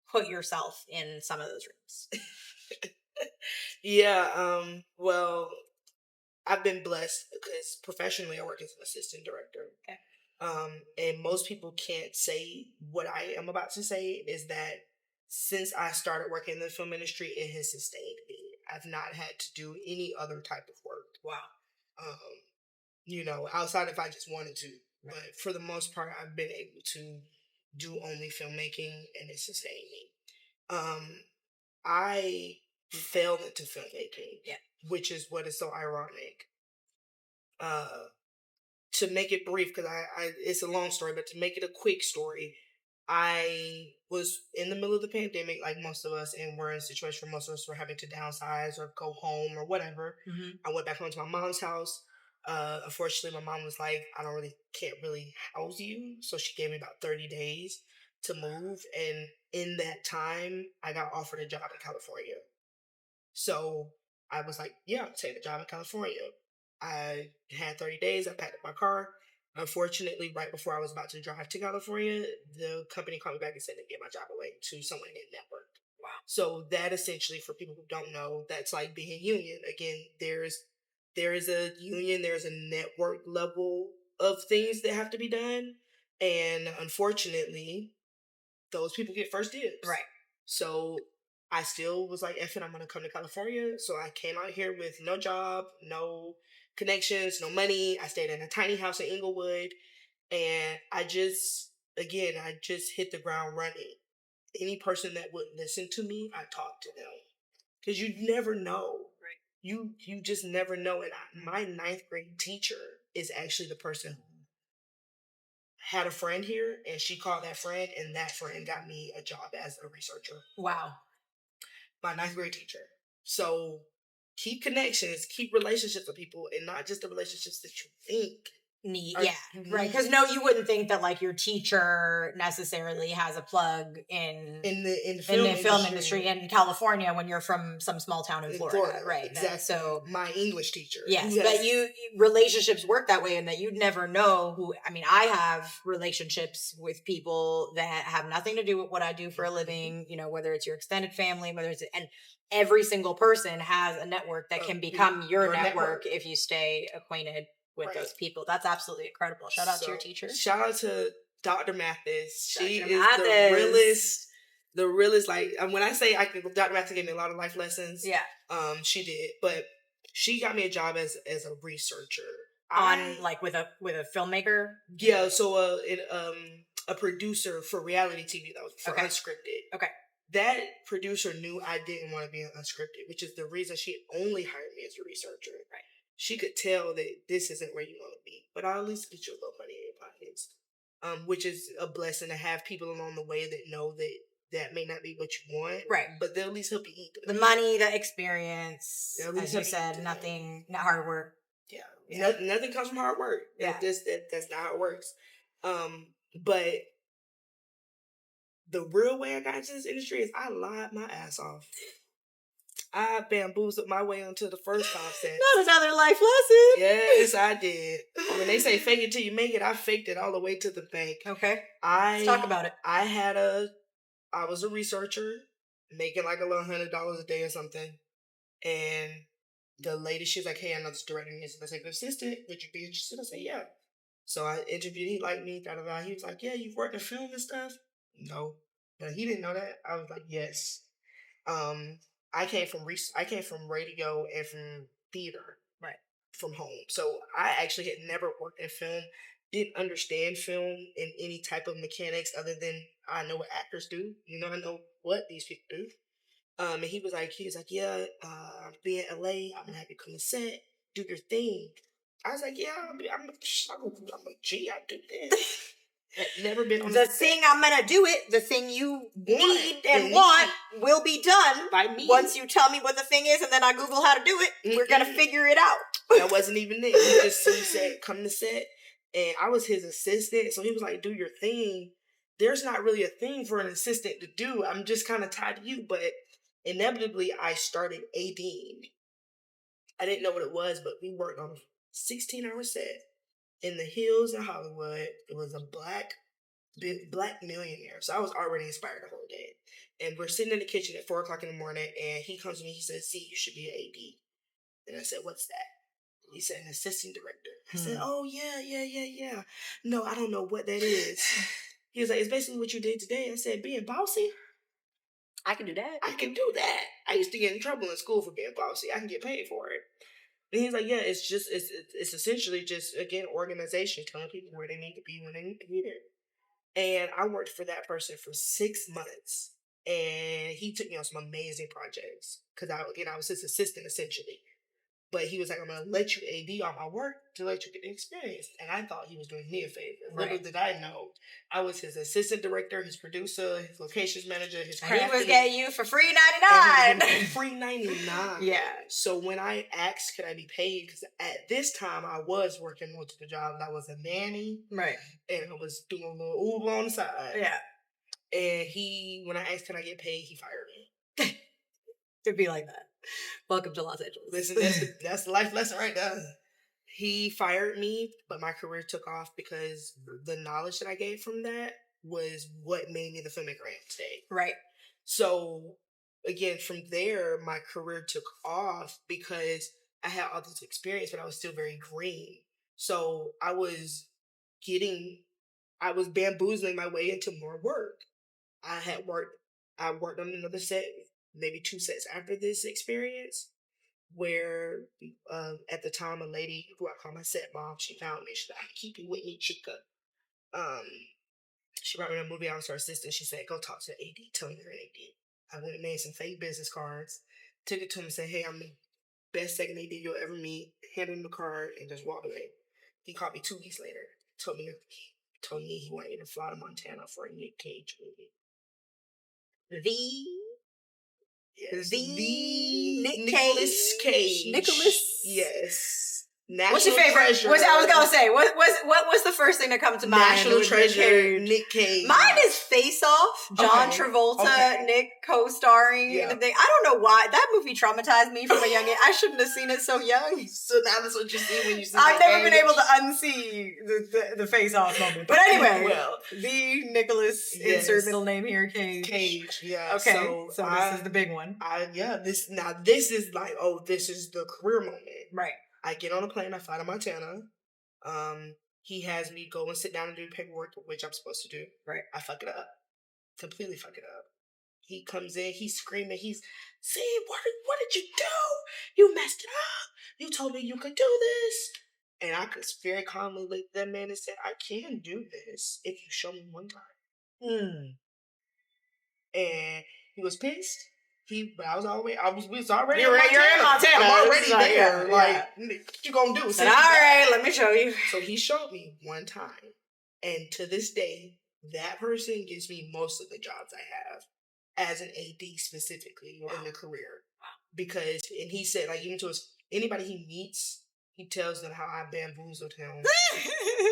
B: put yourself in some of those rooms.
C: Yeah. Well, I've been blessed because professionally I work as an assistant director. Okay. And most people can't say what I am about to say is that since I started working in the film industry, it has sustained me. I've not had to do any other type of work. Wow. Outside if I just wanted to. Right. But for the most part, I've been able to do only filmmaking, and it sustained me. I fell into filmmaking, which is what is so ironic. To make it brief, because it's a long story, but to make it a quick story, I was in the middle of the pandemic, like most of us, and we're in a situation where most of us were having to downsize or go home or whatever. Mm-hmm. I went back home to my mom's house. Unfortunately, my mom was like, can't really house you. So she gave me about 30 days to move. And in that time, I got offered a job in California. So I was like, yeah, I'll take the job in California. I had 30 days. I packed up my car. Unfortunately, right before I was about to drive to California, the company called me back and said they'd give my job away to someone in network. Wow. So that essentially, for people who don't know, that's like being union. Again, there's there is a union, there's a network level of things that have to be done. And unfortunately, those people get first dibs.
B: Right.
C: So I still was like, F it, I'm going to come to California. So I came out here with no job, no connections, no money. I stayed in a tiny house in Inglewood. And I just hit the ground running. Any person that would listen to me, I talked to them. Because you never know.
B: Right.
C: You just never know. And my 9th grade teacher is actually the person who had a friend here, and she called that friend, and that friend got me a job as a researcher.
B: Wow.
C: My 9th grade teacher. So keep connections, keep relationships with people, and not just the relationships that you think.
B: Right. Because you wouldn't think that like your teacher necessarily has a plug in
C: the
B: film industry in California when you're from some small town in Florida. Right.
C: Exactly.
B: So
C: my English teacher.
B: Yes, but relationships work that way, and that you'd never know who. I mean, I have relationships with people that have nothing to do with what I do for a living. You know, whether it's your extended family, and every single person has a network that can become your network if you stay acquainted with those people. That's absolutely incredible. Shout out to your teacher.
C: Shout out to Dr. Mathis. She is the realest. Like when I say Dr. Mathis gave me a lot of life lessons.
B: Yeah.
C: She did, but she got me a job as a researcher
B: with a filmmaker.
C: Yeah. So a producer for reality TV that was for unscripted.
B: Okay.
C: That producer knew I didn't want to be unscripted, which is the reason she only hired me as a researcher.
B: Right.
C: She could tell that this isn't where you want to be, but I'll at least get you a little money in your pockets, which is a blessing to have people along the way that know that may not be what you want,
B: right?
C: But they'll at least help you eat
B: the money, the experience. As you said, not hard work.
C: Yeah. Nothing comes from hard work.
B: Yeah,
C: that's not how it works. But the real way I got into this industry is I lied my ass off. I bamboozled my way onto the first concept.
B: Not another life lesson.
C: Yes, I did. When they say fake it till you make it, I faked it all the way to the bank.
B: Okay. Let's talk about it.
C: I was a researcher making like $100 a day or something. And the lady, she was like, hey, I know this director is an executive assistant. Would you be interested? I said, yeah. So I interviewed, he liked me, He was like, yeah, you've worked in film and stuff? No. But he didn't know that. I was like, yes. I came from radio and from theater,
B: right?
C: From home. So I actually had never worked in film, didn't understand film in any type of mechanics other than I know what actors do. You know, I know what these people do. And he was like, yeah, I'll be in LA. I'm gonna have you come to set, do your thing. I was like, yeah, I'm a G. I do this. Had never been on
B: the thing. I'm gonna do it. The thing you need and want will be done
C: by me
B: once you tell me what the thing is, and then I Google how to do it. Mm-hmm. We're gonna figure it out.
C: That wasn't even it. He said, "Come to set," and I was his assistant, so he was like, "Do your thing." There's not really a thing for an assistant to do. I'm just kind of tied to you, but inevitably, I started ADing. I didn't know what it was, but we worked on a 16-hour set. In the hills in Hollywood. It was a black millionaire. So I was already inspired the whole day. And we're sitting in the kitchen at 4:00 in the morning, and he comes to me, he says, see, you should be an AD. And I said, what's that? He said, an assistant director. I said, oh, yeah. No, I don't know what that is. He was like, it's basically what you did today. I said, being bossy?
B: I can do that.
C: I can do that. I used to get in trouble in school for being bossy. I can get paid for it. And he's like, yeah, it's essentially just, again, organization, telling people where they need to be when they need to be there. And I worked for that person for 6 months. And he took me on some amazing projects. Because, I was his assistant, essentially. But he was like, I'm going to let you AD on my work to let you get the experience. And I thought he was doing me a favor. Little did I know, I was his assistant director, his producer, his locations manager, his crafty.
B: He was getting you for free $99.
C: Free $99.
B: Yeah.
C: So when I asked, could I be paid? Because at this time, I was working multiple jobs. I was a nanny.
B: Right.
C: And I was doing a little Uber on the side.
B: Yeah.
C: And when I asked, can I get paid, he fired me.
B: It'd be like that. Welcome to Los Angeles.
C: Listen, that's the life lesson right there. He fired me, but my career took off because the knowledge that I gained from that was what made me the filmmaker I am today.
B: Right.
C: So, again, from there, my career took off because I had all this experience, but I was still very green. So I was bamboozling my way into more work. I worked on another set, maybe 2 sets after this experience, where at the time a lady who I call my set mom, she found me. She's like, "I keep you with me, chica." She brought me to a movie. I was her assistant. She said, "Go talk to the AD. Tell me you're an AD." I went and made some fake business cards, took it to him and said, "Hey, I'm the best second AD you'll ever meet." Handed him the card and just walked away. He called me 2 weeks later. Told me he wanted me to fly to Montana for a Nick Cage movie. Nicolas Cage.
B: Nicholas.
C: Yes.
B: What's your favorite?
C: Treasure.
B: I was gonna say, what was the first thing that comes to mind?
C: National Treasure. Nick Cage.
B: Mine is Face Off. John Travolta, Nick co-starring.
C: Yeah.
B: And I don't know why that movie traumatized me from a young age. I shouldn't have seen it so young.
C: So now that's what you see when you see.
B: I've never been able to unsee the Face Off moment. But anyway, the Nicholas insert middle name here, Cage.
C: Cage. Yeah.
B: Okay. So this is the big one.
C: This is like, this is the career moment.
B: Right.
C: I get on a plane, I fly to Montana. He has me go and sit down and do paperwork, which I'm supposed to do.
B: Right.
C: I fuck it up. Completely fuck it up. He comes in, he's screaming, "See, what did you do? You messed it up. You told me you could do this." And I could very calmly look at that man and say, "I can do this if you show me one time." And he was pissed. We was already.
B: You're in Montana.
C: I'm already there.
B: Yeah.
C: What you gonna do?
B: All right, let me show you.
C: So he showed me one time, and to this day, that person gives me most of the jobs I have as an AD specifically in the career. Because, and he said, like, even to anybody he meets, he tells them how I bamboozled him.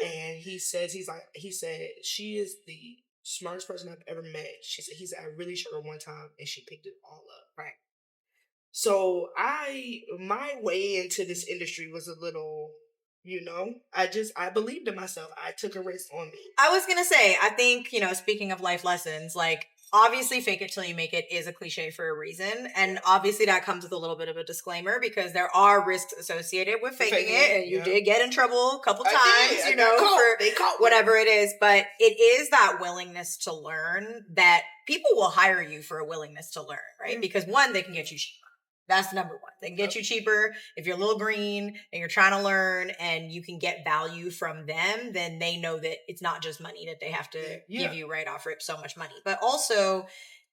C: And he said, "She is the smartest person I've ever met." He said, "I really showed her one time and she picked it all up."
B: Right.
C: So my way into this industry was a little, I believed in myself. I took a risk on me.
B: I was going to say, I think, speaking of life lessons, like, obviously fake it till you make it is a cliche for a reason. And obviously that comes with a little bit of a disclaimer because there are risks associated with faking it. And you did get in trouble a couple times, for whatever it is. But it is that willingness to learn that people will hire you for a willingness to learn, right? Mm-hmm. Because one, they can get you cheaper. That's number one. They can get you cheaper. If you're a little green and you're trying to learn and you can get value from them, then they know that it's not just money that they have to give you right off rip, so much money. But also,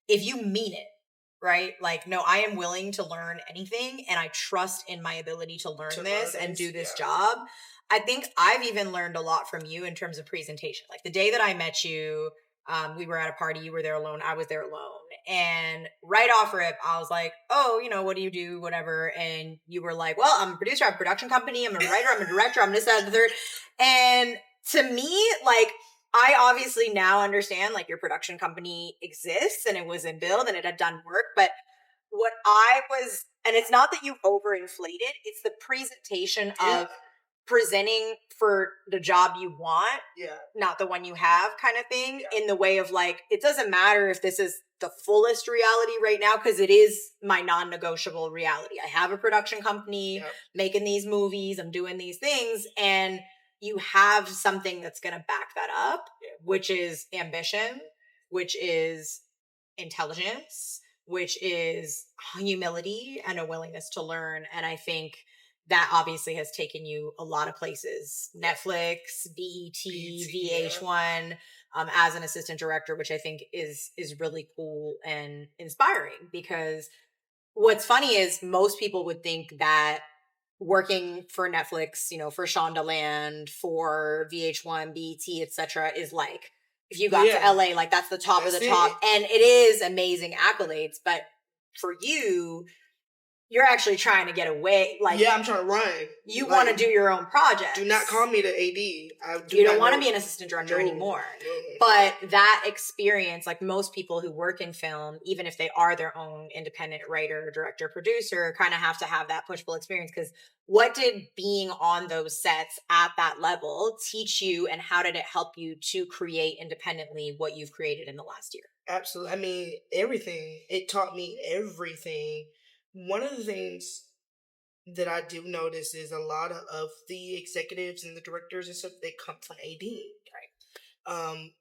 B: if you mean it, right? Like, no, I am willing to learn anything and I trust in my ability to learn this and do this job. I think I've even learned a lot from you in terms of presentation. Like the day that I met you, we were at a party, you were there alone, I was there alone. And right off rip, I was like, "Oh, what do you do? Whatever." And you were like, "Well, I'm a producer, I have a production company, I'm a writer, I'm a director, I'm this, that, and the third." And to me, like, I obviously now understand, like, your production company exists and it was in build and it had done work. But and it's not that you overinflated, it's the presentation of presenting for the job you want, not the one you have kind of thing, in the way of like, it doesn't matter if this is the fullest reality right now, because it is my non-negotiable reality. I have a production company making these movies, I'm doing these things, and you have something that's going to back that up, which is ambition, which is intelligence, which is humility and a willingness to learn. And I think that obviously has taken you a lot of places. Netflix, BET, VH1, as an assistant director, which I think is really cool and inspiring. Because what's funny is most people would think that working for Netflix, for Shondaland, for VH1, BET, etc., is like, if you got to LA, like that's the top of the top. And it is amazing accolades. But for you, you're actually trying to get away. Like,
C: I'm trying to run.
B: You want to do your own project.
C: Do not call me the AD.
B: You don't want to be an assistant director anymore. No. But that experience, like most people who work in film, even if they are their own independent writer, director, producer, kind of have to have that push-pull experience. Because what did being on those sets at that level teach you, and how did it help you to create independently what you've created in the last year?
C: Absolutely. I mean, everything. It taught me everything. One of the things that I do notice is a lot of the executives and the directors and stuff, they come from AD.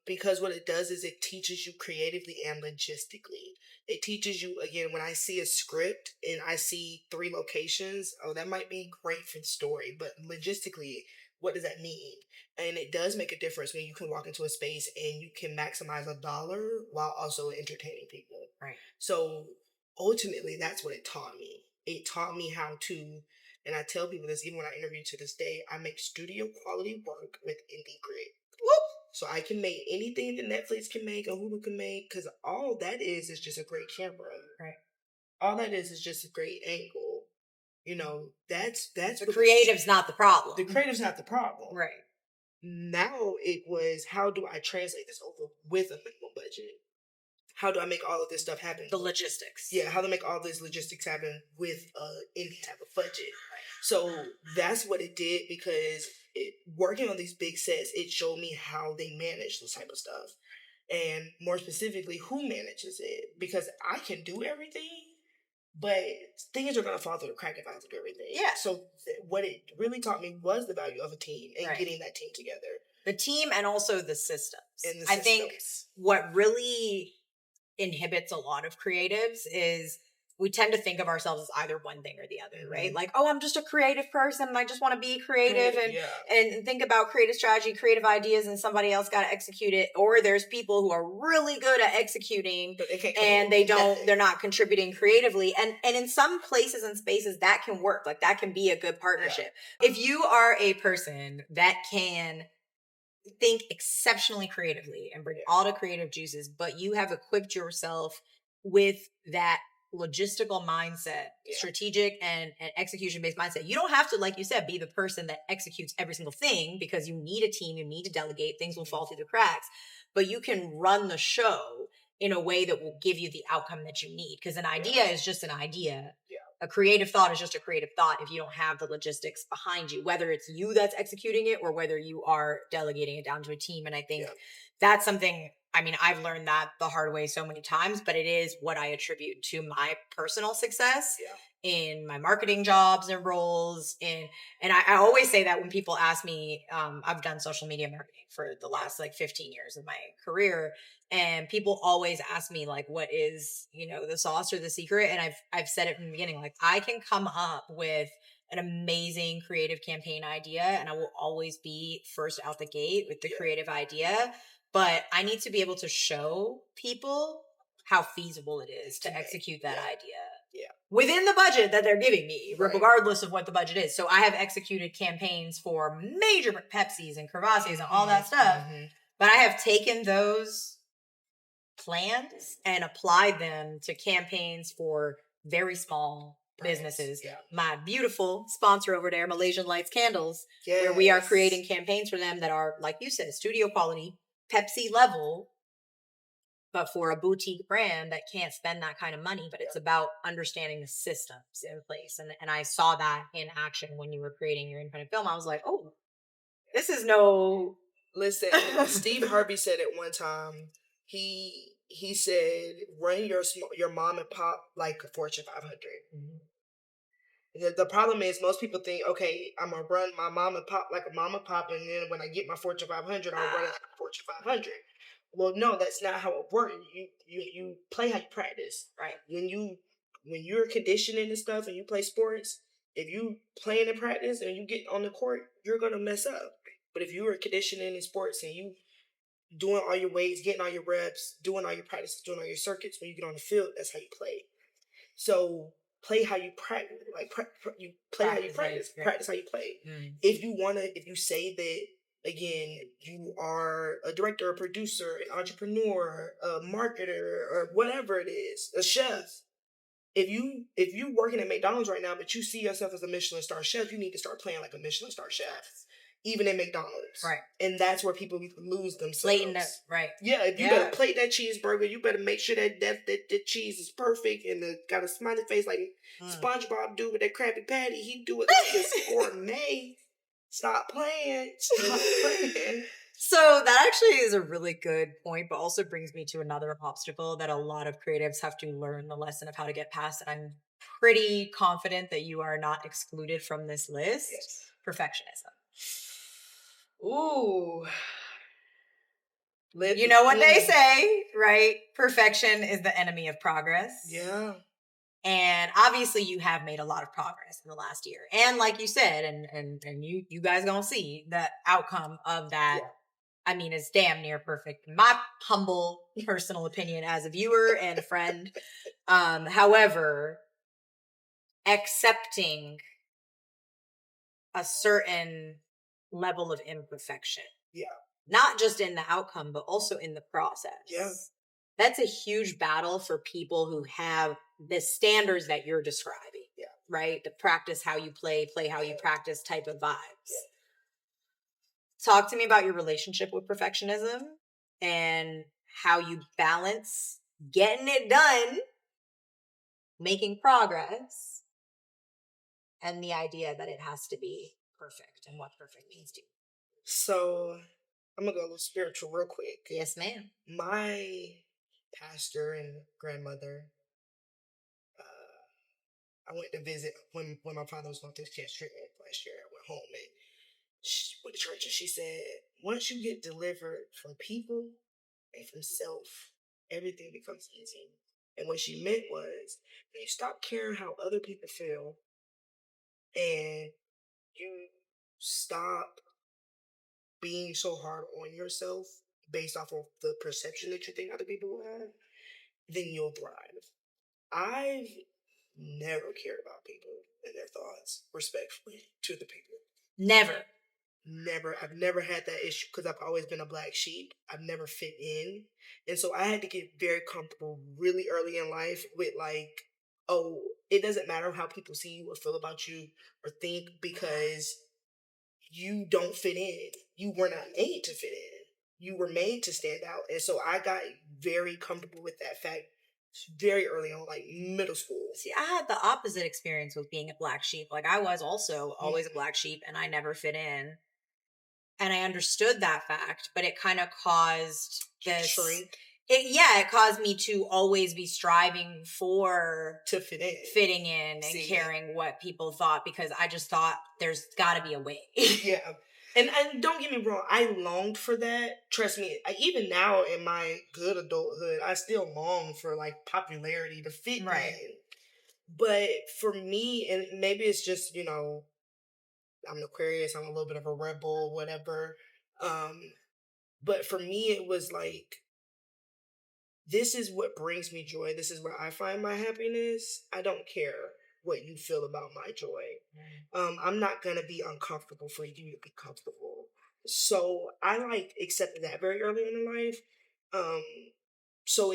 C: Because what it does is it teaches you creatively and logistically. It teaches you, again, when I see a script and I see 3 locations, oh, that might be great for the story, but logistically, what does that mean? And it does make a difference when you can walk into a space and you can maximize $1 while also entertaining people.
B: Right.
C: So ultimately, that's what it taught me. It taught me how to, and I tell people this even when I interview to this day, I make studio quality work with indie grit. Whoop! So I can make anything that Netflix can make or Hulu can make, because all that is just a great camera.
B: Right.
C: All that is just a great angle. You know, that's
B: the creative's not the problem.
C: The creative's not the problem.
B: Right.
C: Now it was, how do I translate this over with a minimal budget? How do I make all of this stuff happen?
B: The logistics.
C: Yeah, how to make all this logistics happen with any type of budget. Right. So that's what it did, because working on these big sets, it showed me how they manage this type of stuff. And more specifically, who manages it. Because I can do everything, but things are going to fall through the crack if I have to do everything.
B: Yeah.
C: So what it really taught me was the value of a team and getting that team together.
B: The team and also the systems.
C: And
B: I think what really inhibits a lot of creatives is we tend to think of ourselves as either one thing or the other, right? Like, oh, I'm just a creative person and I just want to be creative and think about creative strategy, creative ideas, and somebody else got to execute it. Or there's people who are really good at executing and they're not contributing creatively. And in some places and spaces that can work. Like that can be a good partnership. Yeah. If you are a person that can think exceptionally creatively and bring all the creative juices, but you have equipped yourself with that logistical mindset, strategic and execution-based mindset. You don't have to, like you said, be the person that executes every single thing, because you need a team, you need to delegate, things will fall through the cracks, but you can run the show in a way that will give you the outcome that you need. Because an idea is just an idea. A creative thought is just a creative thought if you don't have the logistics behind you, whether it's you that's executing it or whether you are delegating it down to a team. And I think that's something, I mean, I've learned that the hard way so many times, but it is what I attribute to my personal success in my marketing jobs and roles. And I always say that when people ask me, I've done social media marketing for the last 15 years of my career. And people always ask me what is, the sauce or the secret? And I've said it from the beginning, I can come up with an amazing creative campaign idea and I will always be first out the gate with the creative idea. But I need to be able to show people how feasible it is to execute that idea within the budget that they're giving me, regardless of what the budget is. So I have executed campaigns for major Pepsis and Cravassiers and all that stuff. But I have taken those plans and applied them to campaigns for very small businesses. My beautiful sponsor over there, Malaysian Lights Candles, where we are creating campaigns for them that are, like you said, studio quality, Pepsi level, but for a boutique brand that can't spend that kind of money. But it's about understanding the systems in place. And I saw that in action when you were creating your independent film. I was like, oh, this is no...
C: Listen, Steve Harvey said it one time. He said, run your mom and pop like a Fortune 500. The problem is most people think, okay, I'm going to run my mom and pop like a mom and pop, and then when I get my Fortune 500, I'll run it like a Fortune 500. Well, no, that's not how it works. You play how you practice.
B: Right.
C: When you're conditioning and stuff and you play sports, if you playing in practice and you get on the court, you're going to mess up. But if you are conditioning in sports and you doing all your weights, getting all your reps, doing all your practices, doing all your circuits, when you get on the field, that's how you play. So play how you practice. You play how you practice. Practice how you play. If you say that, again, you are a director, a producer, an entrepreneur, a marketer, or whatever it is, a chef. If you working at McDonald's right now, but you see yourself as a Michelin star chef, you need to start playing like a Michelin star chef. Even in McDonald's.
B: Right.
C: And that's where people lose themselves.
B: Slating that, right.
C: Yeah, if you better plate that cheeseburger, you better make sure that cheese is perfect and got a smiley face like SpongeBob do with that Krabby Patty. He do it like this gourmet. Stop playing.
B: So that actually is a really good point, but also brings me to another obstacle that a lot of creatives have to learn the lesson of how to get past. And I'm pretty confident that you are not excluded from this list.
C: Yes.
B: Perfectionism.
C: Ooh.
B: You know what they say, right? Perfection is the enemy of progress.
C: Yeah.
B: And obviously you have made a lot of progress in the last year. And like you said, and you guys gonna see the outcome of that.
C: Yeah.
B: I mean, it's damn near perfect. In my humble personal opinion as a viewer and a friend. However, accepting a certain level of imperfection.
C: Yeah.
B: Not just in the outcome, but also in the process.
C: Yeah.
B: That's a huge battle for people who have the standards that you're describing.
C: Yeah.
B: Right? The practice how you play how you practice type of vibes.
C: Yeah.
B: Talk to me about your relationship with perfectionism and how you balance getting it done, making progress, and the idea that it has to be perfect and what perfect means to you.
C: So I'm gonna go a little spiritual real quick.
B: Yes, ma'am.
C: My pastor and grandmother, I went to visit when my father was going through cancer treatment last year. I went home and she went to church and she said, once you get delivered from people and from self, everything becomes easy. And what she meant was, when you stop caring how other people feel and you stop being so hard on yourself based off of the perception that you think other people will have, then you'll thrive. I've never cared about people and their thoughts respectfully to the people.
B: Never.
C: I've never had that issue because I've always been a black sheep. I've never fit in. And so I had to get very comfortable really early in life with like, oh, it doesn't matter how people see you or feel about you or think because you don't fit in. You were not made to fit in. You were made to stand out. And so I got very comfortable with that fact very early on, like middle school.
B: See, I had the opposite experience with being a black sheep. Like I was also always a black sheep and I never fit in. And I understood that fact, but it kind of caused this
C: shrink.
B: It caused me to always be striving
C: to fit in,
B: fitting in, and caring what people thought because I just thought there's got to be a way.
C: Yeah. And don't get me wrong, I longed for that. Trust me, even now in my good adulthood, I still long for like popularity to fit in. But for me, and maybe it's just, you know, I'm an Aquarius, I'm a little bit of a rebel, whatever. But for me, it was like, this is what brings me joy. This is where I find my happiness. I don't care what you feel about my joy. I'm not going to be uncomfortable for you to be comfortable. So I like accepted that very early in life. So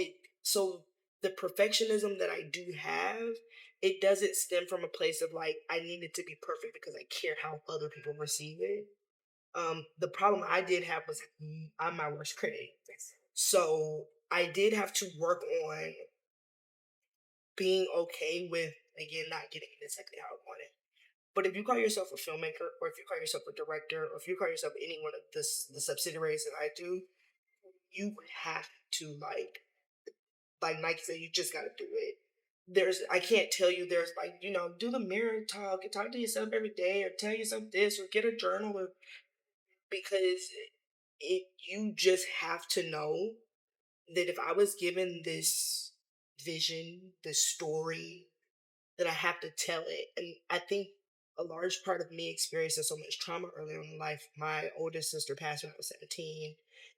C: the perfectionism that I do have, it doesn't stem from a place of like, I need it to be perfect because I care how other people receive it. The problem I did have was I'm my worst critic. So I did have to work on being okay with, again, not getting it exactly how I wanted. But if you call yourself a filmmaker, or if you call yourself a director, or if you call yourself any one of the subsidiaries that I do, you have to like Nike said, you just gotta do it. I can't tell you there's like, you know, do the mirror talk to yourself every day, or tell yourself this, or get a journal, because you just have to know that if I was given this vision, this story, that I have to tell it. And I think a large part of me experiencing so much trauma early on in life, my oldest sister passed when I was 17,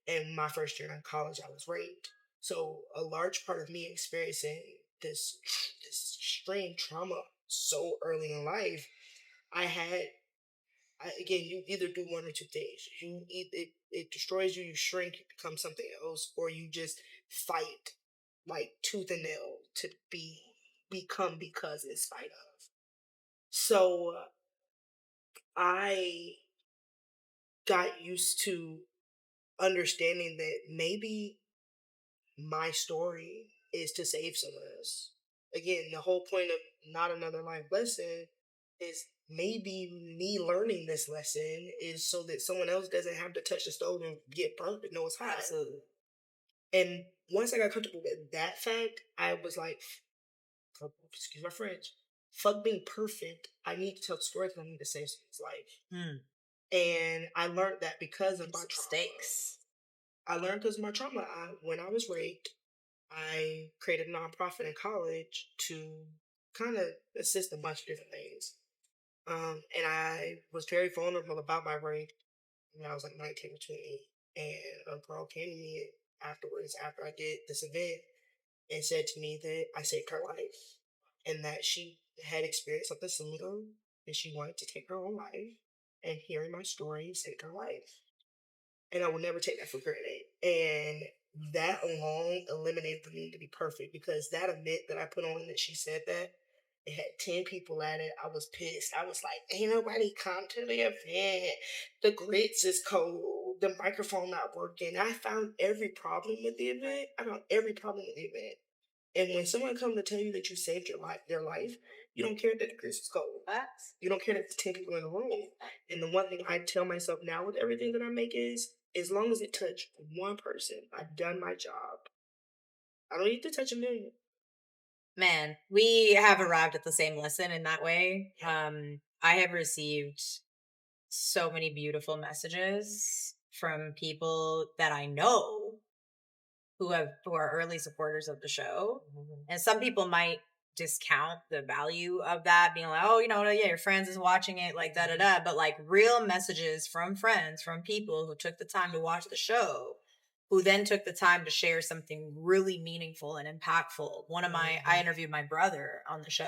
C: and my first year in college, I was raped. So a large part of me experiencing this extreme trauma so early in life, again, you either do one or two things. It destroys you, you shrink, you become something else, or you just fight like tooth and nail to become because in spite of. So I got used to understanding that maybe my story is to save someone else. Again, the whole point of Not Another Life Lesson is maybe me learning this lesson is so that someone else doesn't have to touch the stove and get burnt and know it's hot.
B: Absolutely.
C: And once I got comfortable with that fact, I was like, excuse my French, fuck being perfect. I need to tell the story because I need to save someone's life. And I learned that because of my trauma.
B: Stakes.
C: I learned because of my trauma. When I was raped, I created a nonprofit in college to kind of assist a bunch of different things. And I was very vulnerable about my rape when I was like 19 or 20. And a girl came to me afterwards, after I did this event, and said to me that I saved her life and that she had experienced something similar and she wanted to take her own life. And hearing my story saved her life. And I will never take that for granted. And that alone eliminated the need to be perfect, because that event that I put on that she said that, it had 10 people at it. I was pissed. I was like, ain't nobody come to the event. The grits is cold. The microphone not working. I found every problem with the event. And when someone comes to tell you that you saved their life, you don't care that the grits is cold. You don't care that the 10 people in the room. And the one thing I tell myself now with everything that I make is, as long as it touched one person, I've done my job. I don't need to touch a million.
B: Man, we have arrived at the same lesson in that way. I have received so many beautiful messages from people that I know who are early supporters of the show. And some people might discount the value of that, being like, oh, yeah, your friends is watching it, like da-da-da. But like real messages from friends, from people who took the time to watch the show, who then took the time to share something really meaningful and impactful. I interviewed my brother on the show,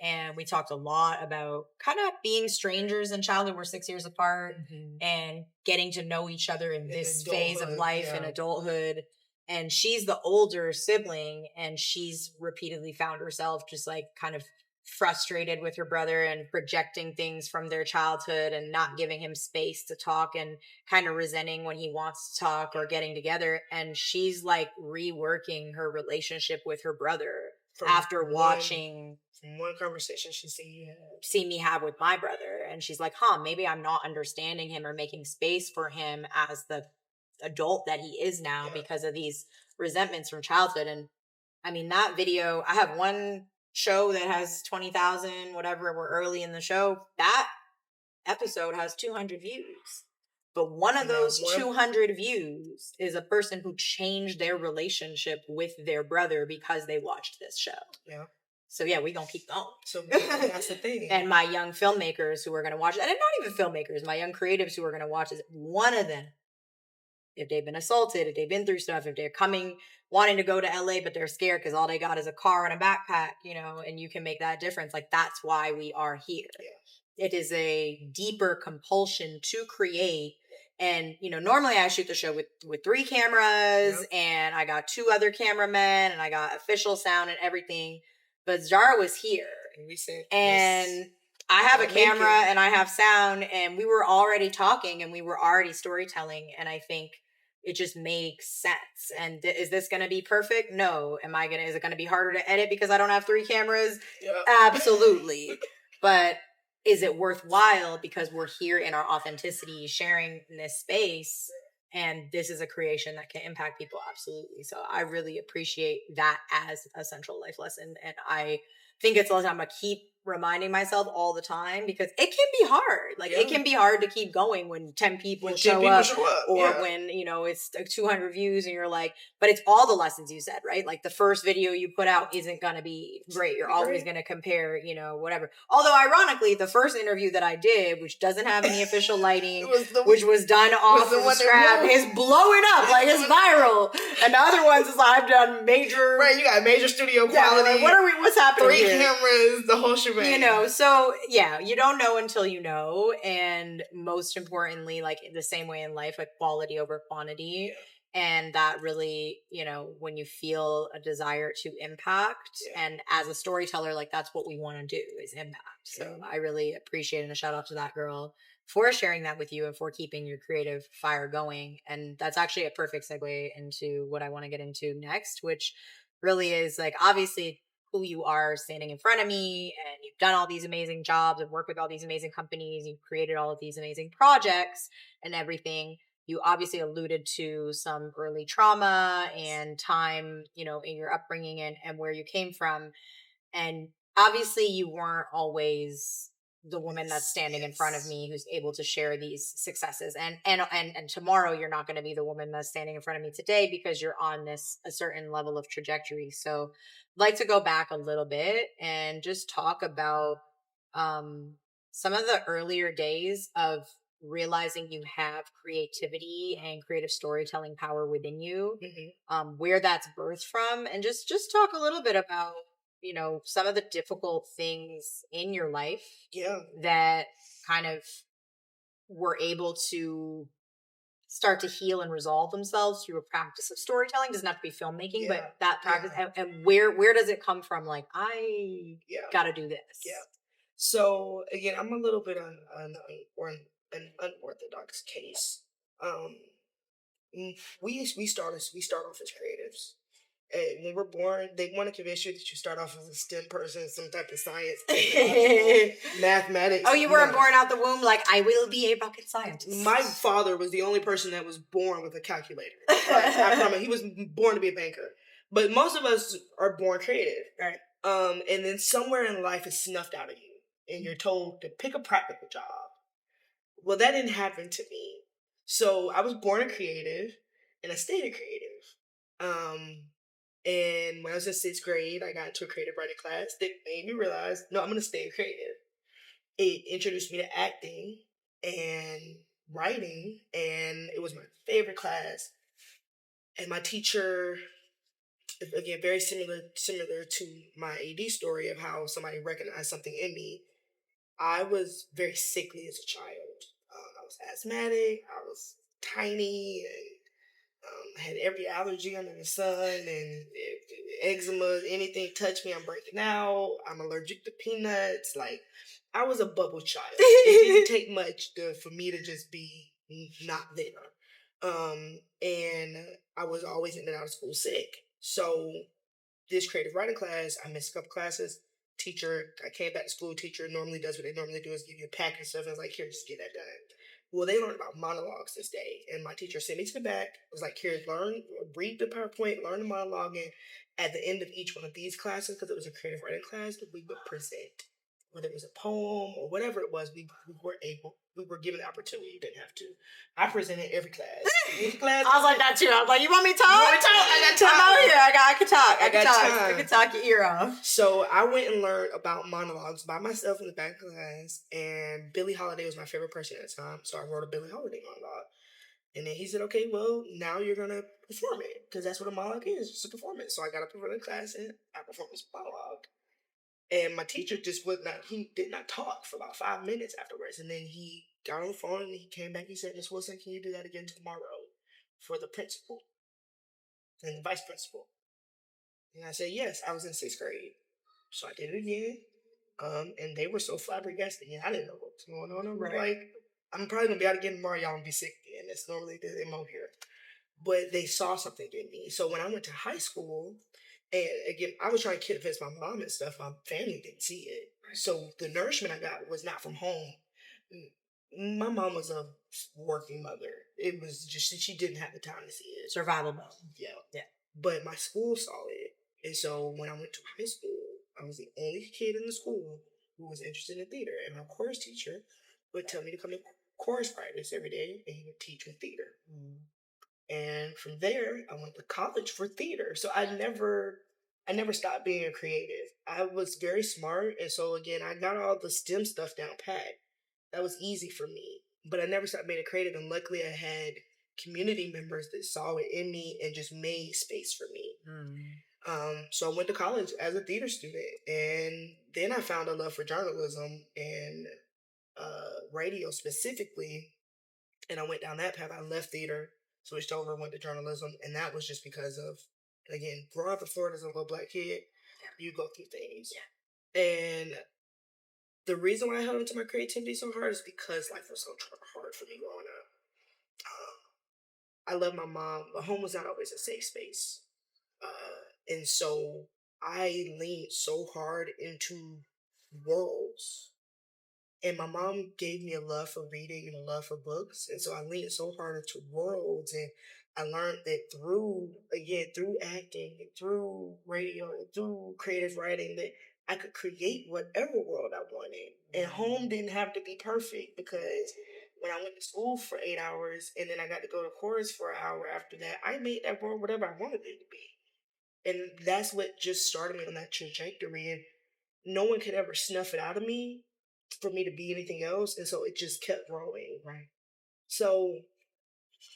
B: and we talked a lot about kind of being strangers in childhood. We're 6 years apart, and getting to know each other in this phase of life in adulthood. And she's the older sibling, and she's repeatedly found herself just like kind of frustrated with her brother and projecting things from their childhood and not giving him space to talk and kind of resenting when he wants to talk or getting together. And she's like reworking her relationship with her brother after watching
C: from one conversation she
B: seen me have with my brother. And she's like, maybe I'm not understanding him or making space for him as the adult that he is now because of these resentments from childhood. And I mean, that video, I have one show that has 20,000, whatever, we're early in the show. That episode has 200 views. But one of those 200 views is a person who changed their relationship with their brother because they watched this show. Yeah. So yeah, we're going to keep going.
C: So that's the thing.
B: And my young filmmakers who are going to watch it, and not even filmmakers, my young creatives who are going to watch it, one of them, if they've been assaulted, if they've been through stuff, if they're wanting to go to LA, but they're scared because all they got is a car and a backpack, and you can make that difference. Like, that's why we are here. Yeah. It is a deeper compulsion to create. And, normally I shoot the show with 3 cameras and I got 2 other cameramen and I got official sound and everything. But Zara was here.
C: And we said,
B: and I have a camera and I have sound, and we were already talking and we were already storytelling. And I think it just makes sense. And is this going to be perfect? No. Is it going to be harder to edit because I don't have 3 cameras? Yeah. Absolutely. But is it worthwhile because we're here in our authenticity, sharing in this space, and this is a creation that can impact people? Absolutely. So I really appreciate that as a central life lesson. And I think it's a lesson I'm going to keep reminding myself all the time, because it can be hard. Like, it can be hard to keep going when 10 people show up, or when, it's 200 views and you're like, but it's all the lessons you said, right? Like, the first video you put out isn't going to be great. You're always going to compare, whatever. Although ironically, the first interview that I did, which doesn't have any official lighting, which was done off of scrap, is blowing up. Like, it's viral. And the other ones is like, I've done major.
C: Right, you got major studio quality.
B: Like, what's happening
C: 3 cameras, the whole shit.
B: So yeah, you don't know until you know. And most importantly, like, the same way in life, like, quality over quantity. And that really, when you feel a desire to impact, and as a storyteller, like, that's what we want to do, is impact. So I really appreciate it, and a shout out to that girl for sharing that with you and for keeping your creative fire going. And that's actually a perfect segue into what I want to get into next, which really is, like, obviously who you are standing in front of me, and you've done all these amazing jobs and worked with all these amazing companies, you've created all of these amazing projects and everything. You obviously alluded to some early trauma and time, you know, in your upbringing and where you came from. And obviously you weren't always the woman that's standing in front of me who's able to share these successes, and tomorrow you're not going to be the woman that's standing in front of me today because you're on this a certain level of trajectory. So I'd like to go back a little bit and just talk about some of the earlier days of realizing you have creativity and creative storytelling power within you, where that's birthed from, and just talk a little bit about, you know, some of the difficult things in your life that kind of were able to start to heal and resolve themselves through a practice of storytelling. Doesn't have to be filmmaking, but that practice, and where does it come from? Like, I gotta do this.
C: So again, I'm a little bit an unorthodox case. We start off as creatives. And when we're born, they want to convince you that you start off as a STEM person, some type of science, mathematics.
B: Oh, you weren't born out the womb like, I will be a rocket scientist.
C: My father was the only person that was born with a calculator. Like, he was born to be a banker. But most of us are born creative.
B: Right.
C: And then somewhere in life is snuffed out of you, and you're told to pick a practical job. Well, that didn't happen to me. So I was born a creative, and I stayed a creative. And when I was in 6th grade, I got into a creative writing class that made me realize, no, I'm going to stay creative. It introduced me to acting and writing, and it was my favorite class. And my teacher, again, very similar to my AD story of how somebody recognized something in me. I was very sickly as a child. I was asthmatic. I was tiny, and I had every allergy under the sun, and eczema, anything touch me, I'm breaking out. I'm allergic to peanuts. Like, I was a bubble child. It didn't take much for me to just be not there. And I was always in and out of school sick. So this creative writing class, I missed a couple classes. Teacher, I came back to school. Teacher normally does what they normally do, is give you a pack and stuff. And I was like, here, just get that done. Well, they learned about monologues this day, and my teacher sent me to the back. Was like, here, read the PowerPoint, learn the monologue, and at the end of each one of these classes, because it was a creative writing class, that we would present. Whether it was a poem or whatever it was, we were given the opportunity. You didn't have to. I presented every class.
B: I was like that too. I was like, you want me to talk? I got time. I'm out here. I can talk. I can talk your ear off.
C: So I went and learned about monologues by myself in the back of class, and Billie Holiday was my favorite person at the time, so I wrote a Billie Holiday monologue. And then he said, okay, well, now you're going to perform it, because that's what a monologue is, it's a performance. So I got up in front of the class, and I performed this monologue. And my teacher he did not talk for about 5 minutes afterwards. And then he got on the phone and he came back. He said, Miss Wilson, can you do that again tomorrow for the principal and the vice principal? And I said, yes. I was in 6th grade. So I did it again. And they were so flabbergasted. I didn't know what was going on. I was like, I'm probably going to be out again tomorrow. Y'all going to be sick again. That's normally the MO here. But they saw something in me. So when I went to high school, and again, I was trying to convince my mom and stuff. My family didn't see it. So the nourishment I got was not from home. My mom was a working mother. It was just, she didn't have the time to see it.
B: Survival mode.
C: Yeah. But my school saw it. And so when I went to high school, I was the only kid in the school who was interested in theater. And my chorus teacher would tell me to come to chorus practice every day, and he would teach me theater. And from there, I went to college for theater. So I never stopped being a creative. I was very smart. And so again, I got all the STEM stuff down pat. That was easy for me. But I never stopped being a creative. And luckily I had community members that saw it in me and just made space for me. So I went to college as a theater student. And then I found a love for journalism and radio specifically. And I went down that path. I left theater, switched over, went to journalism, and that was just because of, again, growing up in Florida as a little black kid, you go through things. And the reason why I held into my creativity so hard is because life was so hard for me growing up. I love my mom, but home was not always a safe space. And so I leaned so hard into worlds. And my mom gave me a love for reading and a love for books. And so I leaned so hard into worlds. And I learned that through acting, and through radio, and through creative writing, that I could create whatever world I wanted. And home didn't have to be perfect, because when I went to school for 8 hours and then I got to go to chorus for an hour after that, I made that world whatever I wanted it to be. And that's what just started me on that trajectory. And no one could ever snuff it out of me for me to be anything else. And so it just kept growing. Right. So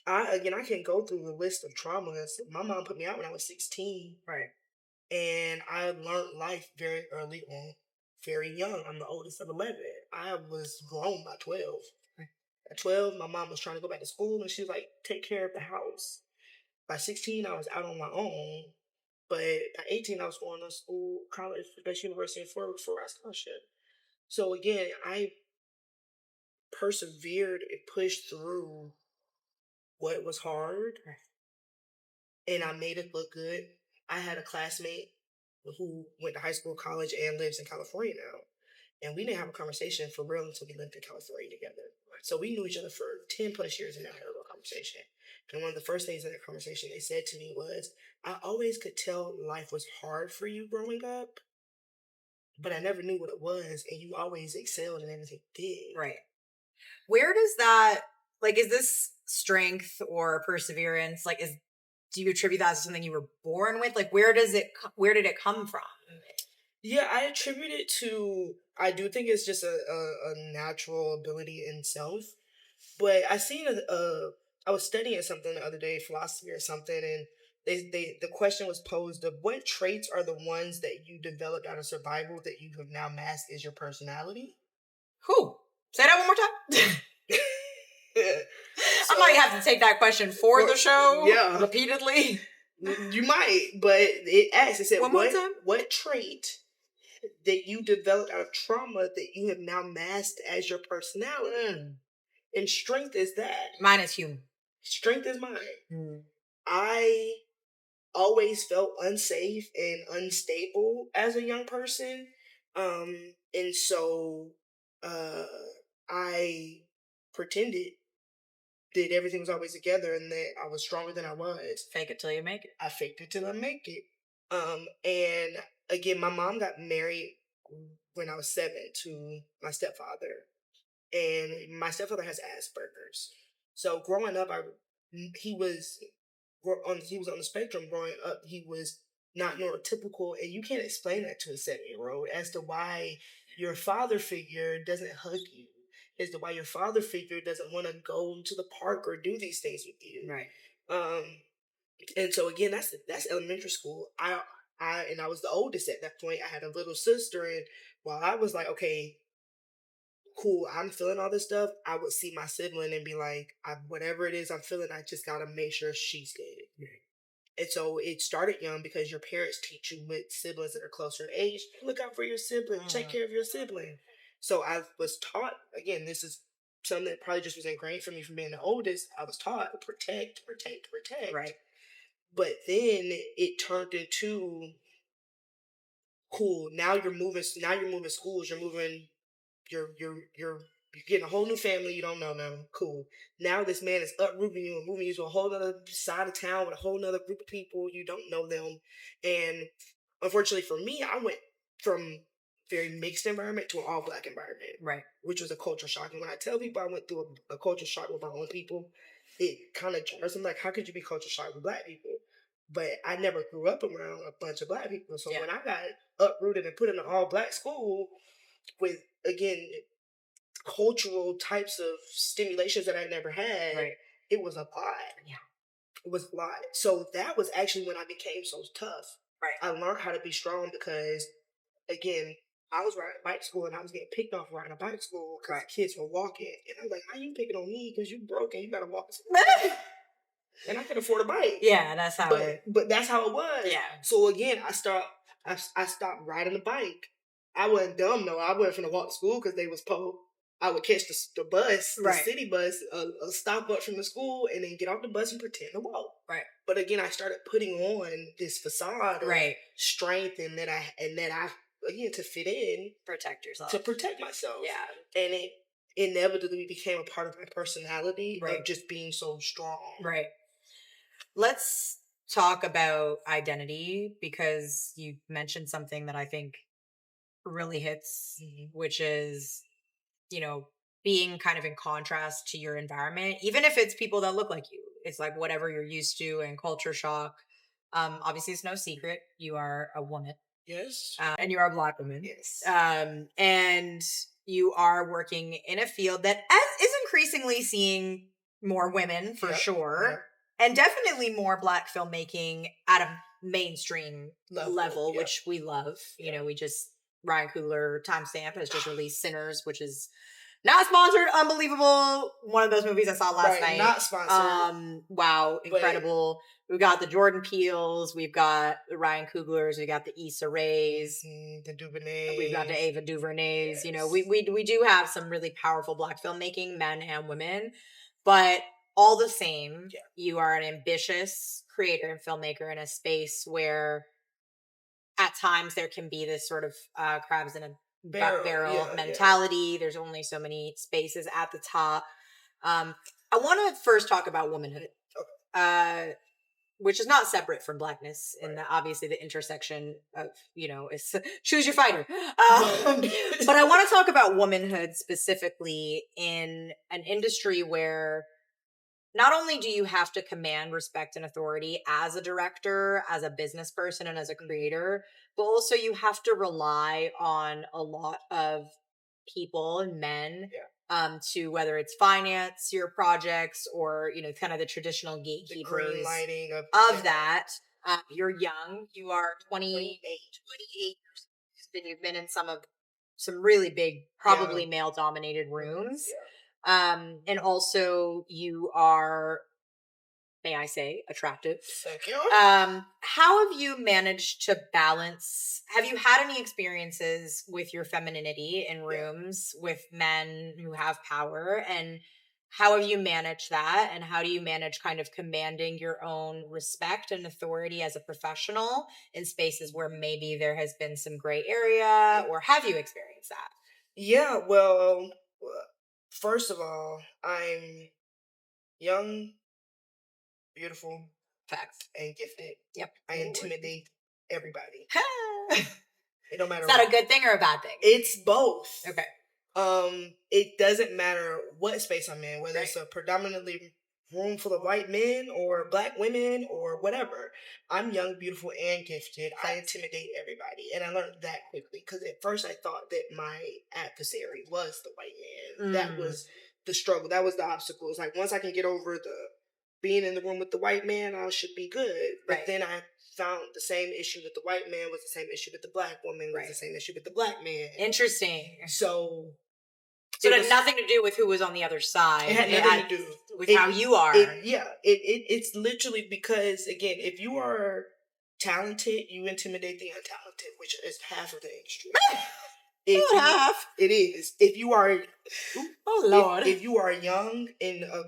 C: I can go through the list of traumas. My mom put me out when I was 16. Right. And I learned life very early on, very young. I'm the oldest of 11. I was grown by 12. Right. At 12, my mom was trying to go back to school, and she was like, take care of the house. By 16, I was out on my own. But at 18, I was going to school, college, best university in Florida for a scholarship. So again, I persevered and pushed through what was hard, and I made it look good. I had a classmate who went to high school, college, and lives in California now. And we didn't have a conversation for real until we lived in California together. So we knew each other for 10 plus years and never had a real conversation. And one of the first things in that conversation they said to me was, I always could tell life was hard for you growing up, but I never knew what it was, and you always excelled in everything you did.
B: Right. Where does that, like, is this strength or perseverance, like, do you attribute that to something you were born with? Like, where did it come from?
C: Yeah, I attribute it to, I do think it's just a natural ability in self. But I seen I was studying something the other day, philosophy or something, and the question was posed of what traits are the ones that you developed out of survival that you have now masked as your personality?
B: Who? Say that one more time.
C: So,
B: I might have to take that question for the show repeatedly.
C: You might, but it asked, it said,
B: one more time?
C: What trait that you developed out of trauma that you have now masked as your personality? And strength is that.
B: Mine is humor.
C: Strength is mine. I always felt unsafe and unstable as a young person. And so I pretended that everything was always together and that I was stronger than I was.
B: Fake it till you make it.
C: I faked it till I make it. And again, my mom got married when I was 7 to my stepfather. And my stepfather has Asperger's. So growing up, he was on the spectrum. Growing up, he was not neurotypical, and you can't explain that to a 7-year-old as to why your father figure doesn't hug you, as to why your father figure doesn't want to go to the park or do these things with you.
B: Right.
C: And so again, that's elementary school. I was the oldest at that point. I had a little sister, and while I was like, okay, cool, I'm feeling all this stuff, I would see my sibling and be like, whatever it is I'm feeling, I just gotta make sure she's good. And so it started young because your parents teach you with siblings that are closer in age, look out for your sibling, take care of your sibling. So I was taught, again, this is something that probably just was ingrained for me from being the oldest. I was taught protect.
B: Right.
C: But then it turned into, cool, now you're moving schools, you're getting a whole new family, you don't know them. Cool. Now this man is uprooting you and moving you to a whole other side of town with a whole other group of people, you don't know them. And unfortunately for me, I went from very mixed environment to an all black environment.
B: Right.
C: Which was a culture shock. And when I tell people I went through a culture shock with my own people, it kind of jars them like, how could you be culture shocked with black people? But I never grew up around a bunch of black people. So when I got uprooted and put in an all black school with, again, cultural types of stimulations that I never had, it was a lot.
B: Yeah.
C: It was a lot. So that was actually when I became so tough.
B: Right.
C: I learned how to be strong because, again, I was riding bike school and I was getting picked off riding a bike school because kids were walking. And I was like, how you picking on me because you broke and you got to walk? And I could afford a bike.
B: Yeah, that's how
C: But that's how it was.
B: Yeah.
C: So again, I stopped riding the bike. I wasn't dumb though. I wasn't finna walk to school because they was po. I would catch the bus, the
B: Right.
C: city bus, a stop up from the school, and then get off the bus and pretend to walk.
B: Right.
C: But again, I started putting on this facade of
B: Right.
C: strength, and that I again, to fit in,
B: Protect yourself.
C: to protect myself.
B: Yeah.
C: And it inevitably became a part of my personality
B: Right.
C: of just being so strong.
B: Right. Let's talk about identity, because you mentioned something that I think really hits, which is, being kind of in contrast to your environment, even if it's people that look like you. It's like whatever you're used to, and culture shock. Obviously, it's no secret you are a woman.
C: Yes.
B: And you are a Black woman.
C: Yes.
B: And you are working in a field that is increasingly seeing more women, for sure. And definitely more Black filmmaking at a mainstream level, which we love. We just, Ryan Coogler, timestamp, has just released Sinners, which is not sponsored. Unbelievable. One of those movies I saw last night.
C: Not sponsored.
B: Wow. Incredible. We've got the Jordan Peels. We've got the Ryan Cooglers. We got the Issa Raes.
C: The DuVernays.
B: We've got the Ava DuVernays.
C: Yes.
B: We do have some really powerful Black filmmaking, men and women. But all the same, you are an ambitious creator and filmmaker in a space where at times there can be this sort of crabs in a barrel mentality. There's only so many spaces at the top. I want to first talk about womanhood, which is not separate from Blackness, and obviously the intersection of, is choose your fighter. But I want to talk about womanhood specifically in an industry where not only do you have to command respect and authority as a director, as a business person, and as a creator, but also you have to rely on a lot of people and men to, whether it's finance your projects or, kind of the traditional gatekeepers
C: the lighting
B: of that. You're young. You are 28 years old. You've been in some really big, probably male-dominated rooms. And also you are, may I say, attractive.
C: Thank you.
B: How have you managed to balance, have you had any experiences with your femininity in rooms with men who have power, and how have you managed that? And how do you manage kind of commanding your own respect and authority as a professional in spaces where maybe there has been some gray area, or have you experienced that?
C: Yeah, well, first of all, I'm young, beautiful,
B: facts,
C: and gifted.
B: Yep.
C: I intimidate everybody. It don't matter.
B: Is that a good thing or a bad thing?
C: It's both.
B: Okay.
C: It doesn't matter what space I'm in, whether it's a predominantly room full of white men or Black women or whatever. I'm young, beautiful, and gifted. I intimidate everybody. And I learned that quickly, because at first I thought that my adversary was the white man. That was the struggle. That was the obstacle. It's like, once I can get over being in the room with the white man, I should be good. But then I found the same issue with the white man was the same issue with the Black woman, was the same issue with the Black man.
B: Interesting.
C: So
B: it had nothing to do with who was on the other side.
C: It had nothing to do
B: with how you are.
C: It's literally because, again, if you are talented, you intimidate the untalented, which is half of the industry.
B: Half.
C: It is. If you are,
B: oh Lord,
C: if you are young in a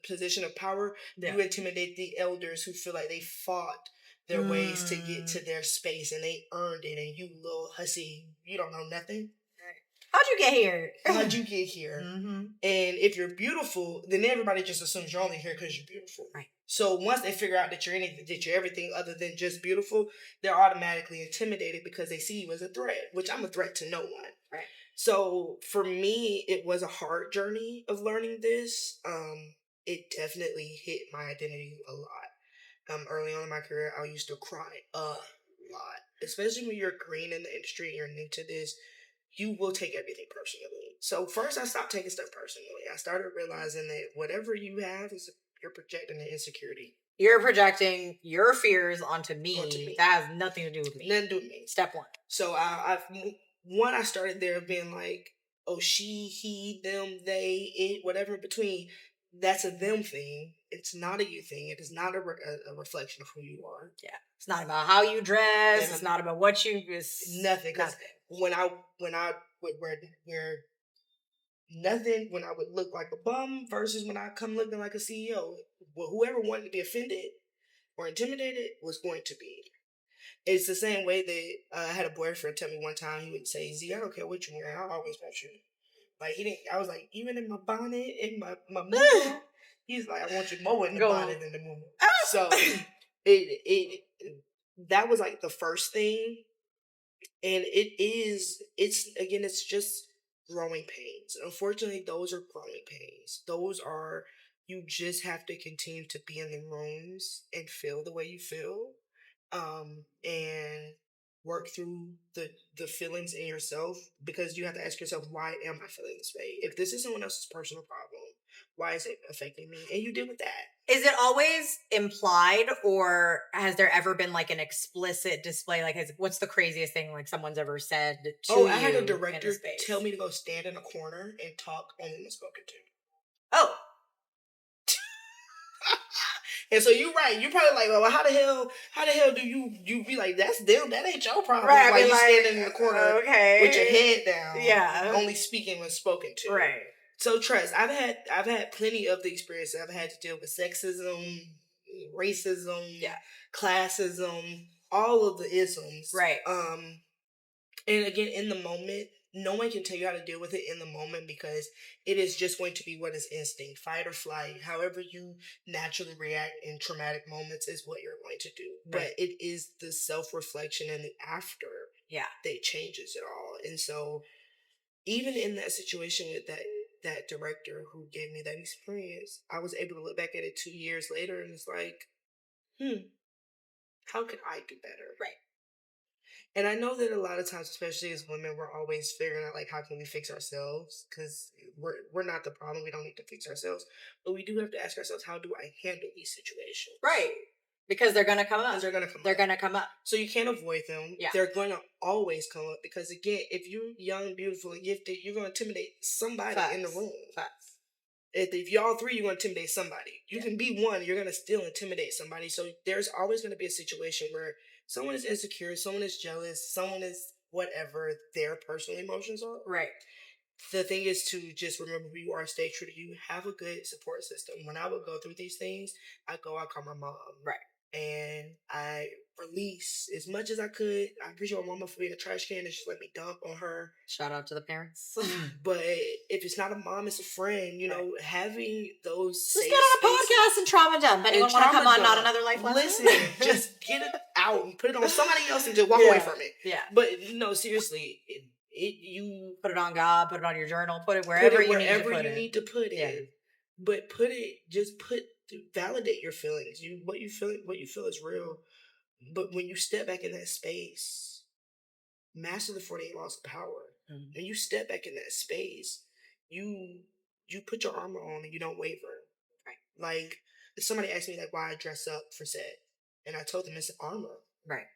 C: position of power, you intimidate the elders who feel like they fought their ways to get to their space and they earned it, and you little hussy, you don't know nothing.
B: How'd you get here?
C: How'd you get here? And if you're beautiful, then everybody just assumes you're only here because you're beautiful.
B: Right.
C: So once they figure out that you're anything, that you're everything other than just beautiful, they're automatically intimidated because they see you as a threat, which I'm a threat to no one.
B: Right.
C: So for me, it was a hard journey of learning this. It definitely hit my identity a lot. Early on in my career, I used to cry a lot, especially when you're green in the industry and you're new to this. You will take everything personally. So first I stopped taking stuff personally. I started realizing that whatever you have is you're projecting an insecurity.
B: You're projecting your fears onto me. That has nothing to do with me.
C: Nothing to do with me.
B: Step one.
C: So I started there being like, oh, she, he, them, they, it, whatever in between. That's a them thing. It's not a you thing. It is not a reflection of who you are.
B: Yeah. It's not about how you dress. It's not about what you...
C: Nothing. Nothing. When nothing when I would look like a bum versus when I come looking like a CEO. Well, whoever wanted to be offended or intimidated was going to be. It's the same way that I had a boyfriend tell me one time, he would say, Z, I don't care what you wear, I always want you. Like, he didn't, I was like, even in my bonnet, in my muumuu, he's like, I want you more in the bonnet than the muumuu. So, that was like the first thing. And it's just growing pains. Unfortunately, those are growing pains. Those are, you just have to continue to be in the rooms and feel the way you feel. And work through the feelings in yourself, because you have to ask yourself, why am I feeling this way? If this is someone else's personal problem, why is it affecting me? And you deal with that.
B: Is it always implied, or has there ever been like an explicit display? Like, what's the craziest thing like someone's ever said to you?
C: I had a director tell me to go stand in a corner and talk only when spoken to.
B: Oh.
C: And so you're right. You're probably like, well, how the hell do you be like, that's them, that ain't your problem.
B: Right,
C: While you standing in the corner with your head down,
B: yeah,
C: only speaking when spoken to.
B: Right.
C: So trust, I've had plenty of the experience. I've had to deal with sexism, racism, classism, all of the isms.
B: Right.
C: And again, in the moment, no one can tell you how to deal with it in the moment, because it is just going to be what is instinct, fight or flight. However you naturally react in traumatic moments is what you're going to do. Right. But it is the self-reflection and the after that changes it all. And so even in that situation with that director who gave me that experience, I was able to look back at it 2 years later and it's like, how could I do better?
B: Right.
C: And I know that a lot of times, especially as women, we're always figuring out, like, how can we fix ourselves? Because we're not the problem. We don't need to fix ourselves. But we do have to ask ourselves, how do I handle these situations?
B: Right. Because they're going to come up.
C: They're going to come up. So you can't avoid them.
B: Yeah.
C: They're going to always come up. Because, again, if you're young, beautiful, and gifted, you're going to intimidate somebody in the room.
B: Facts.
C: If you're all three, you're going to intimidate somebody. You can be one, you're going to still intimidate somebody. So there's always going to be a situation where someone is insecure, someone is jealous, someone is whatever their personal emotions are.
B: Right.
C: The thing is to just remember who you are, stay true to you, have a good support system. When I would go through these things, I call my mom. Right. And I release as much as I could. I appreciate my mama for being a trash can and just let me dump on her.
B: Shout out to the parents.
C: But if it's not a mom, it's a friend. You know, having those
B: just get on a podcast and trauma dump. Anyone want to come on? Not another life lesson.
C: Listen, just get it out and put it on somebody else and just walk away from it.
B: Yeah.
C: But no, seriously, you
B: put it on God, put it on your journal, put it wherever you need to put it. But validate your feelings. What you feel is real. But when you step back in that space, master the 48 laws of power. Mm-hmm. When you step back in that space, you put your armor on and you don't waver. Right. Like, if somebody asked me like why I dress up for set, and I told them it's armor. Right.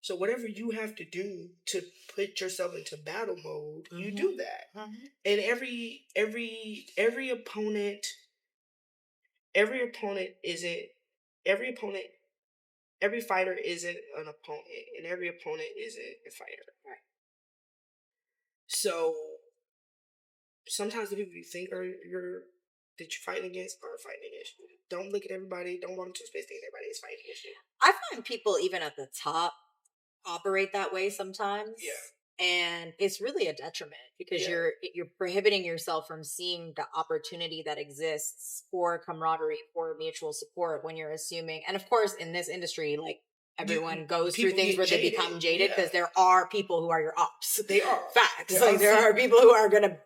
B: So whatever you have to do to put yourself into battle mode, you do that. Mm-hmm. And every opponent every fighter isn't an opponent, and every opponent isn't a fighter. Right. So sometimes the people you think that you're fighting against are fighting against you. Don't look at everybody. Don't walk into space thinking everybody is fighting against you. I find people even at the top operate that way sometimes. Yeah. And it's really a detriment because you're prohibiting yourself from seeing the opportunity that exists for camaraderie, for mutual support when you're assuming. And of course, in this industry, like everyone goes through things where they become jaded because there are people who are your ops.
C: They are.
B: Facts. There are people who are going to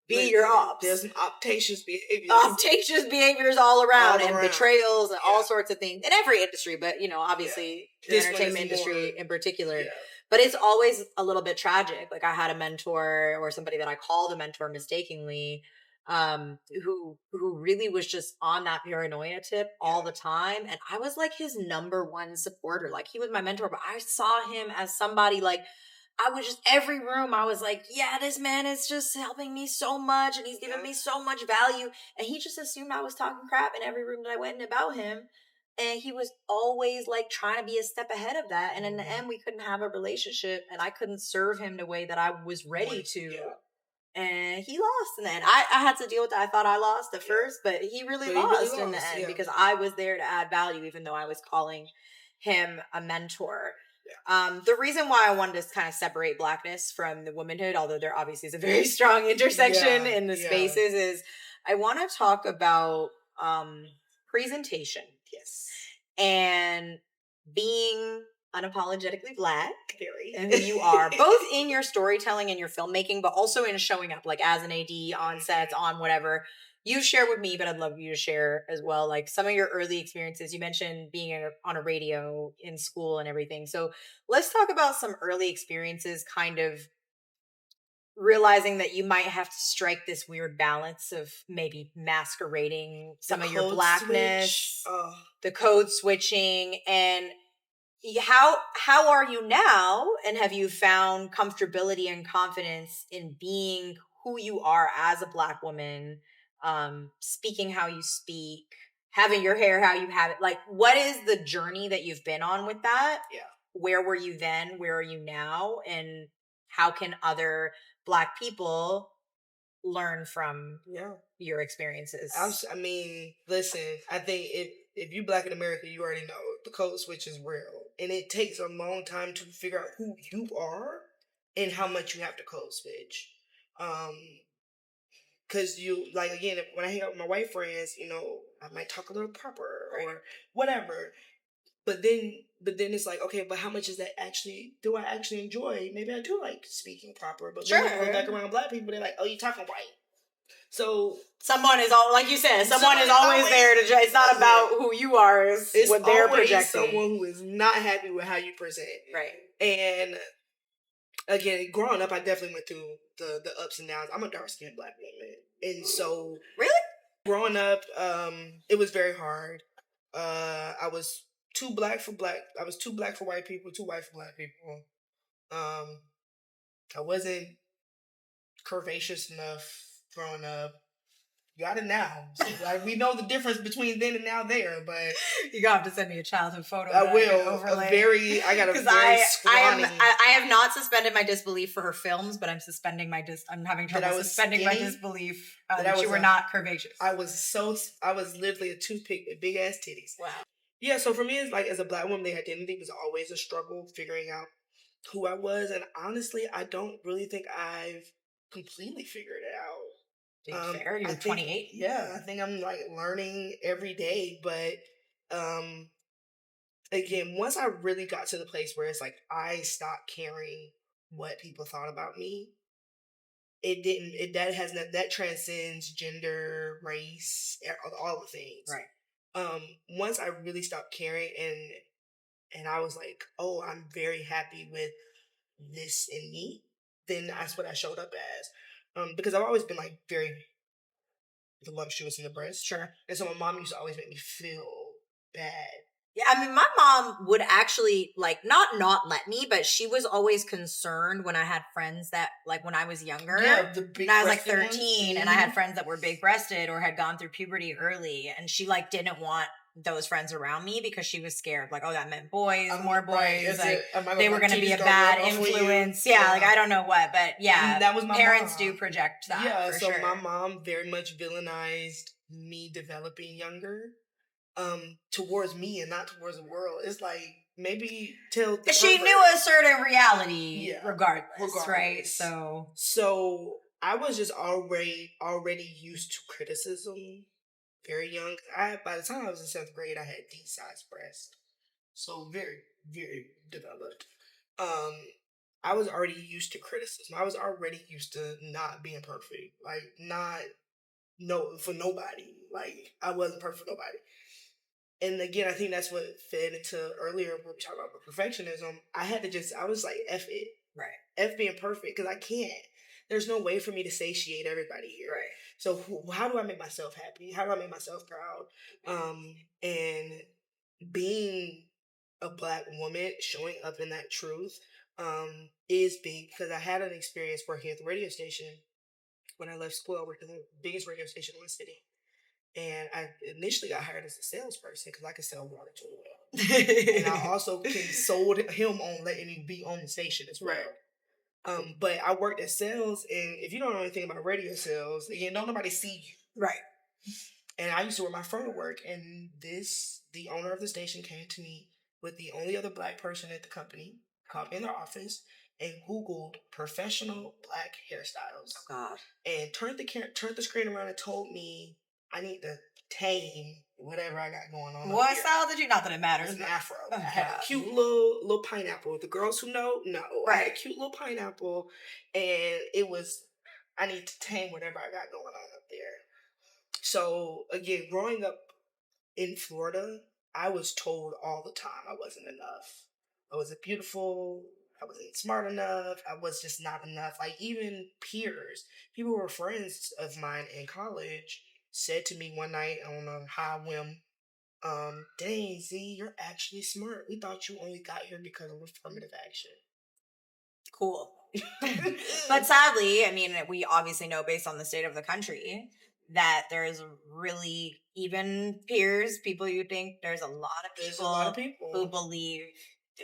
B: be your ops.
C: There's optatious behaviors.
B: Optatious behaviors all around and betrayals and all sorts of things in every industry, but obviously the entertainment industry in particular. Yeah. But it's always a little bit tragic. Like I had a mentor or somebody that I called a mentor mistakenly, who really was just on that paranoia tip all the time. And I was like his number one supporter. Like he was my mentor, but I saw him as somebody like, I was just every room. I was like, yeah, this man is just helping me so much. And he's giving me so much value. And he just assumed I was talking crap in every room that I went in about him. And he was always like trying to be a step ahead of that. And in the end, we couldn't have a relationship and I couldn't serve him the way that I was ready to. and he lost in the end. I had to deal with that. I thought I lost at first, but he really lost in the end because I was there to add value, even though I was calling him a mentor. The reason why I wanted to kind of separate Blackness from the womanhood, although there obviously is a very strong intersection in the spaces, is I want to talk about presentation. Yes. And being unapologetically Black, and who you are, both in your storytelling and your filmmaking, but also in showing up, like as an AD, on sets, on whatever. You share with me, but I'd love you to share as well, like some of your early experiences. You mentioned being on a radio in school and everything. So let's talk about some early experiences, kind of realizing that you might have to strike this weird balance of maybe masquerading some of your Blackness, the code switching, and how are you now, and have you found comfortability and confidence in being who you are as a Black woman, speaking how you speak, having your hair how you have it? Like, what is the journey that you've been on with that? Yeah. Where were you then? Where are you now? And how can other Black people learn from your experiences?
C: I mean, listen, I think if you Black in America, you already know the code switch is real. And it takes a long time to figure out who you are and how much you have to code switch. Because you, like, again, when I hang out with my white friends, you know, I might talk a little proper or whatever. But then it's like, okay, but how much is that actually, do I actually enjoy? Maybe I do like speaking proper. But then when I go back around Black people, they're like, oh, you talking white. So someone is
B: like you said, someone is always there to judge. It's not about who you are, it's what they're projecting.
C: Someone who is not happy with how you present. Right. And again, growing up, I definitely went through the ups and downs. I'm a dark-skinned Black woman. And so growing up, it was very hard. I was too black for white people, too white for Black people. I wasn't curvaceous enough growing up. Got it now. So, like, we know the difference between then and now there, but
B: you're gonna have to send me a childhood photo.
C: I will. I got a very scrawny.
B: I have not suspended my disbelief for her films, but I'm having trouble suspending my disbelief that you were not curvaceous.
C: I was literally a toothpick with big ass titties. Wow. Yeah, so for me, it's like, as a Black woman, the identity was always a struggle figuring out who I was, and honestly, I don't really think I've completely figured it out.
B: Fair, you're 28.
C: Yeah, I think I'm like learning every day, but again, once I really got to the place where it's like I stopped caring what people thought about me, that transcends gender, race, all the things. Right. Once I really stopped caring and I was like, oh, I'm very happy with this in me, then that's what I showed up as. Because I've always been like very voluptuous in the breast. Sure. And so my mom used to always make me feel bad.
B: Yeah, I mean, my mom would actually, like, not let me, but she was always concerned when I had friends that, like, when I was younger.
C: Yeah, the big
B: when I was, like, 13, and I had friends that were big-breasted or had gone through puberty early, and she, like, didn't want those friends around me because she was scared. Like, oh, that meant boys, more boys. Like, they were going to be a bad influence. Yeah, like, I don't know what, but yeah,
C: that was my
B: parents
C: mom.
B: Do project that.
C: Yeah,
B: for
C: so
B: sure.
C: My mom very much villainized me developing younger towards me and not towards the world. It's like, maybe
B: she knew a certain reality regardless, right?
C: So I was just already used to criticism very young. By the time I was in 7th grade, I had D-sized breasts. So very, very developed. I was already used to criticism. I was already used to not being perfect. Like, for nobody. Like, I wasn't perfect for nobody. And again, I think that's what fed into earlier when we talked about perfectionism. I was like, F it. Right. F being perfect, because I can't. There's no way for me to satiate everybody here. Right. So how do I make myself happy? How do I make myself proud? And being a Black woman, showing up in that truth, is big, because I had an experience working at the radio station. When I left school, I worked at the biggest radio station in the city. And I initially got hired as a salesperson because I could sell water to him. And I also sold him on letting me be on the station as well. Right. But I worked at sales, and if you don't know anything about radio sales, again, don't nobody see you.
B: Right.
C: And I used to wear my phone to work, and the owner of the station came to me with the only other black person at the company, called me in their office, and Googled professional black hairstyles.
B: Oh, God.
C: And turned the screen around and told me I need to tame whatever I got going on.
B: What style did you? Not that it matters.
C: It was an afro.
B: Oh,
C: I had
B: God.
C: a cute little pineapple. The girls who know. I had a cute little pineapple, and it was, I need to tame whatever I got going on up there. So again, growing up in Florida, I was told all the time I wasn't enough. I wasn't beautiful. I wasn't smart enough. I was just not enough. Like, even peers, people who were friends of mine in college, said to me one night on a high whim, dang, Z, you're actually smart. We thought you only got here because of affirmative action.
B: Cool. But sadly, I mean, we obviously know based on the state of the country that there's really, even peers, people you think, there's a lot of people who believe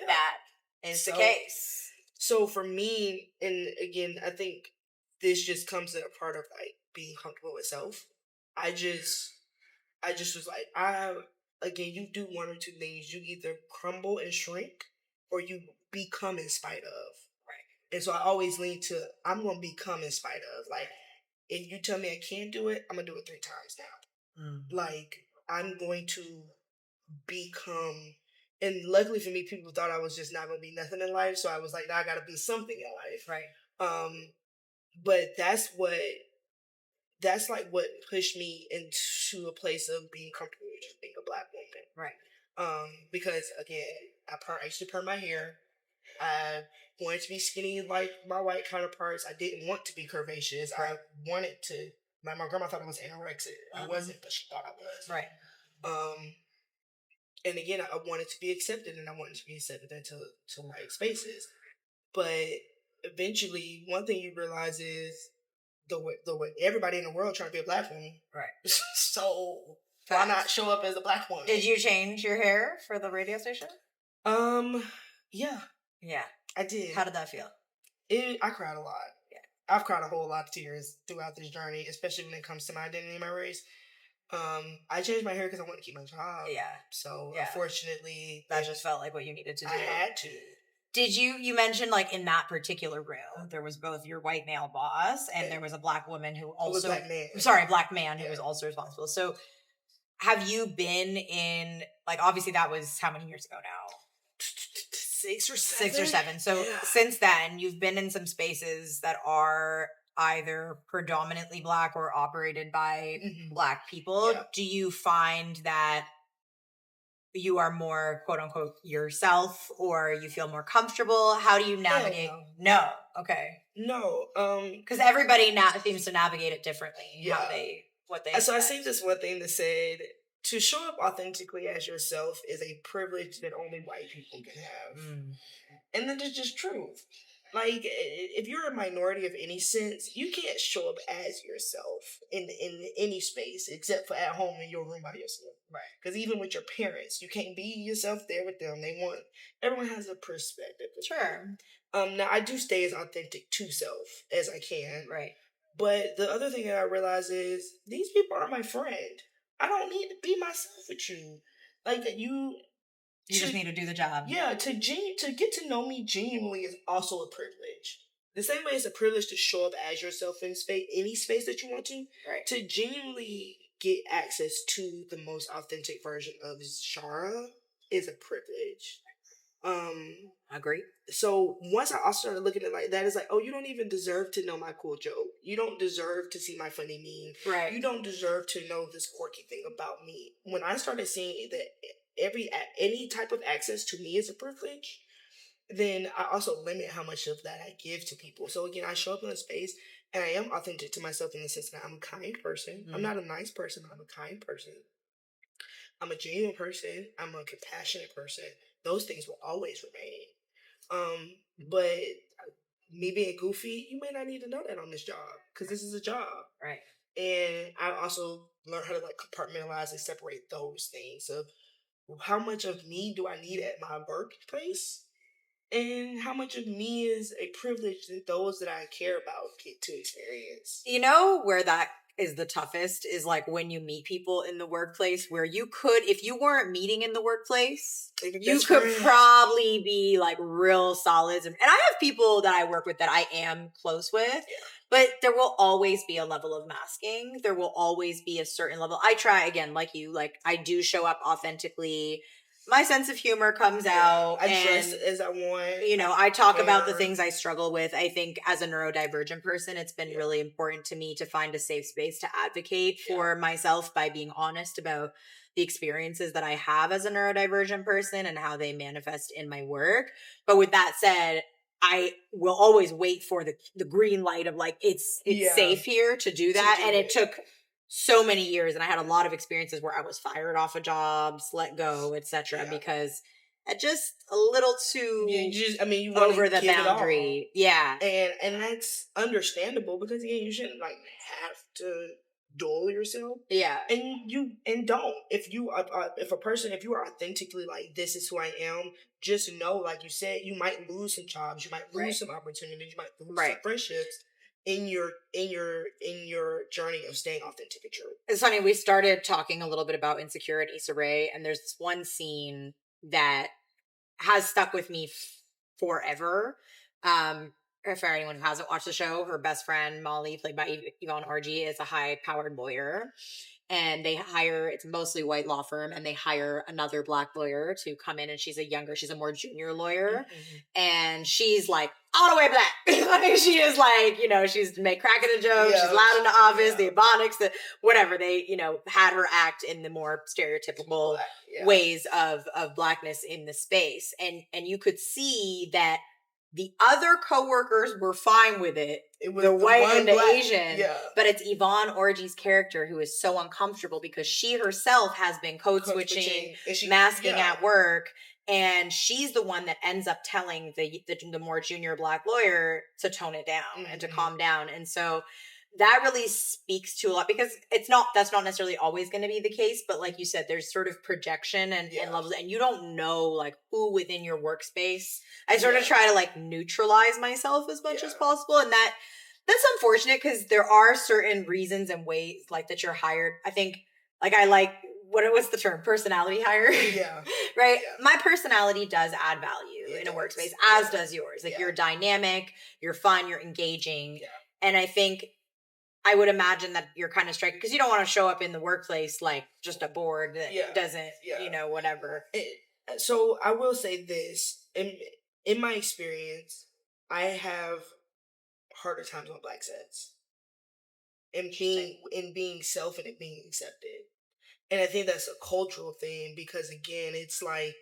B: that is the case.
C: So for me, and again, I think this just comes in a part of like being comfortable with self. I just was like, again, you do one or two things. You either crumble and shrink, or you become in spite of. Right. And so I always lean to, I'm going to become in spite of. Like, if you tell me I can't do it, I'm going to do it 3 times now. Like, I'm going to become, and luckily for me, people thought I was just not going to be nothing in life. So I was like, now I got to be something in life.
B: Right.
C: But that's like what pushed me into a place of being comfortable with just being a black woman.
B: Right.
C: Because again, I used to perm my hair. I wanted to be skinny like my white counterparts. I didn't want to be curvaceous. I wanted to. My grandma thought I was anorexic. I wasn't, but she thought I was.
B: Right.
C: And again, I wanted to be accepted, and I wanted to be accepted into right spaces. But eventually, one thing you realize is the way everybody in the world trying to be a black woman.
B: Right.
C: So why not show up as a black woman?
B: Did you change your hair for the radio station?
C: Yeah.
B: Yeah.
C: I did.
B: How did that feel?
C: I cried a lot. Yeah. I've cried a whole lot of tears throughout this journey, especially when it comes to my identity and my race. I changed my hair because I wanted to keep my job.
B: Yeah.
C: So unfortunately,
B: that just felt like what you needed to do.
C: I had to.
B: Did you mentioned like in that particular room, there was both your white male boss and there was a black woman who also, black man who was also responsible. So have you been in, like, obviously that was how many years ago now?
C: 6 or 7.
B: 6 or 7. So since then, you've been in some spaces that are either predominantly black or operated by black people. Yeah. Do you find that you are more, quote unquote, yourself, or you feel more comfortable? How do you navigate? No. Okay.
C: No.
B: Because everybody seems to navigate it differently.
C: Yeah.
B: What they
C: So I seen this one thing that said, to show up authentically as yourself is a privilege that only white people can have. And that is just truth. Like, if you're a minority of any sense, you can't show up as yourself in any space except for at home in your room by yourself. Right. Because even with your parents, you can't be yourself there with them. Everyone has a perspective.
B: Sure.
C: Now, I do stay as authentic to self as I can.
B: Right.
C: But the other thing that I realize is these people are my friend. I don't need to be myself with you. Like, you
B: just need to do the job.
C: Yeah, to get to know me genuinely is also a privilege. The same way it's a privilege to show up as yourself in any space that you want to. Right. To genuinely get access to the most authentic version of Shara is a privilege.
B: I agree.
C: So once I also started looking at it like that, it's like, oh, you don't even deserve to know my cool joke. You don't deserve to see my funny meme.
B: Right.
C: You don't deserve to know this quirky thing about me. When I started seeing that any type of access to me is a privilege, then I also limit how much of that I give to people. So again, I show up in a space and I am authentic to myself in the sense that I'm a kind person. I'm not a nice person, but I'm a kind person. I'm a genuine person. I'm a compassionate person. Those things will always remain. But me being goofy, you may not need to know that on this job because this is a job.
B: Right.
C: And I also learned how to like compartmentalize and separate those things of how much of me do I need at my workplace And how much of me is a privilege that those that I care about get to experience.
B: You know where that is the toughest is like when you meet people in the workplace where you could, if you weren't meeting in the workplace, you could probably be like real solids. And I have people that I work with that I am close with, but there will always be a level of masking. There will always be a certain level. I try again, like you, like I do show up authentically. My sense of humor comes out.
C: I dress as I want.
B: You know, I talk about the things I struggle with. I think as a neurodivergent person, it's been really important to me to find a safe space to advocate for myself by being honest about the experiences that I have as a neurodivergent person and how they manifest in my work. But with that said, I will always wait for the green light of like, it's safe here to do that. And it took so many years, and I had a lot of experiences where I was fired off of jobs, let go, etc. Because it just a little too
C: you
B: over the boundary.
C: And that's understandable because again, you shouldn't like have to dull yourself. And don't. If you are authentically like, this is who I am, just know, like you said, you might lose some jobs, you might lose some opportunities, you might lose some friendships in your journey of staying authentic and true.
B: It's funny, we started talking a little bit about Insecure at Issa Rae, and there's this one scene that has stuck with me forever. For anyone who hasn't watched the show, her best friend Molly, played by Yvonne Orji, is a high-powered lawyer, and they hire, it's mostly white law firm, and they hire another black lawyer to come in, and she's a more junior lawyer, and she's like all the way black. She is like, you know, she's cracking a joke, she's loud in the office, the ebonics, the whatever. They, you know, had her act in the more stereotypical ways of blackness in the space, and you could see that the other coworkers were fine with it. It was the white and the black, Asian, but it's Yvonne Orji's character who is so uncomfortable because she herself has been code switching, masking at work, and she's the one that ends up telling the more junior black lawyer to tone it down and to calm down. And so that really speaks to a lot, because that's not necessarily always going to be the case, but like you said, there's sort of projection and levels, and you don't know like who within your workspace. I sort of try to like neutralize myself as much as possible, and that's unfortunate because there are certain reasons and ways like that you're hired. I think like I like what's the term? Personality hire. Right? My personality does add value in a workspace, as does yours. Like you're dynamic, you're fun, you're engaging, and I think I would imagine that you're kind of striking because you don't want to show up in the workplace like just a board that doesn't, you know, whatever.
C: So I will say this. In my experience, I have harder times on black sets. In being self and it being accepted. And I think that's a cultural thing because, again, it's like,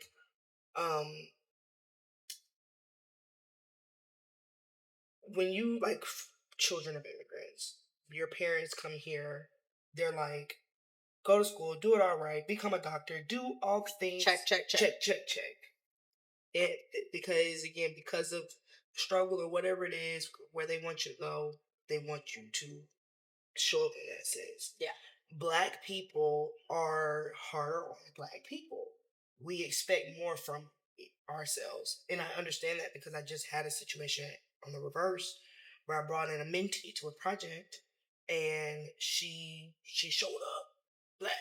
C: when you, like, children of immigrants, your parents come here, they're like, go to school, do it all right, become a doctor, do all the things. Check. Because of struggle or whatever it is, where they want you to go, they want you to show up in that sense. Black people are harder on black people. We expect more from ourselves. And I understand that because I just had a situation on the reverse where I brought in a mentee to a project and she showed up black.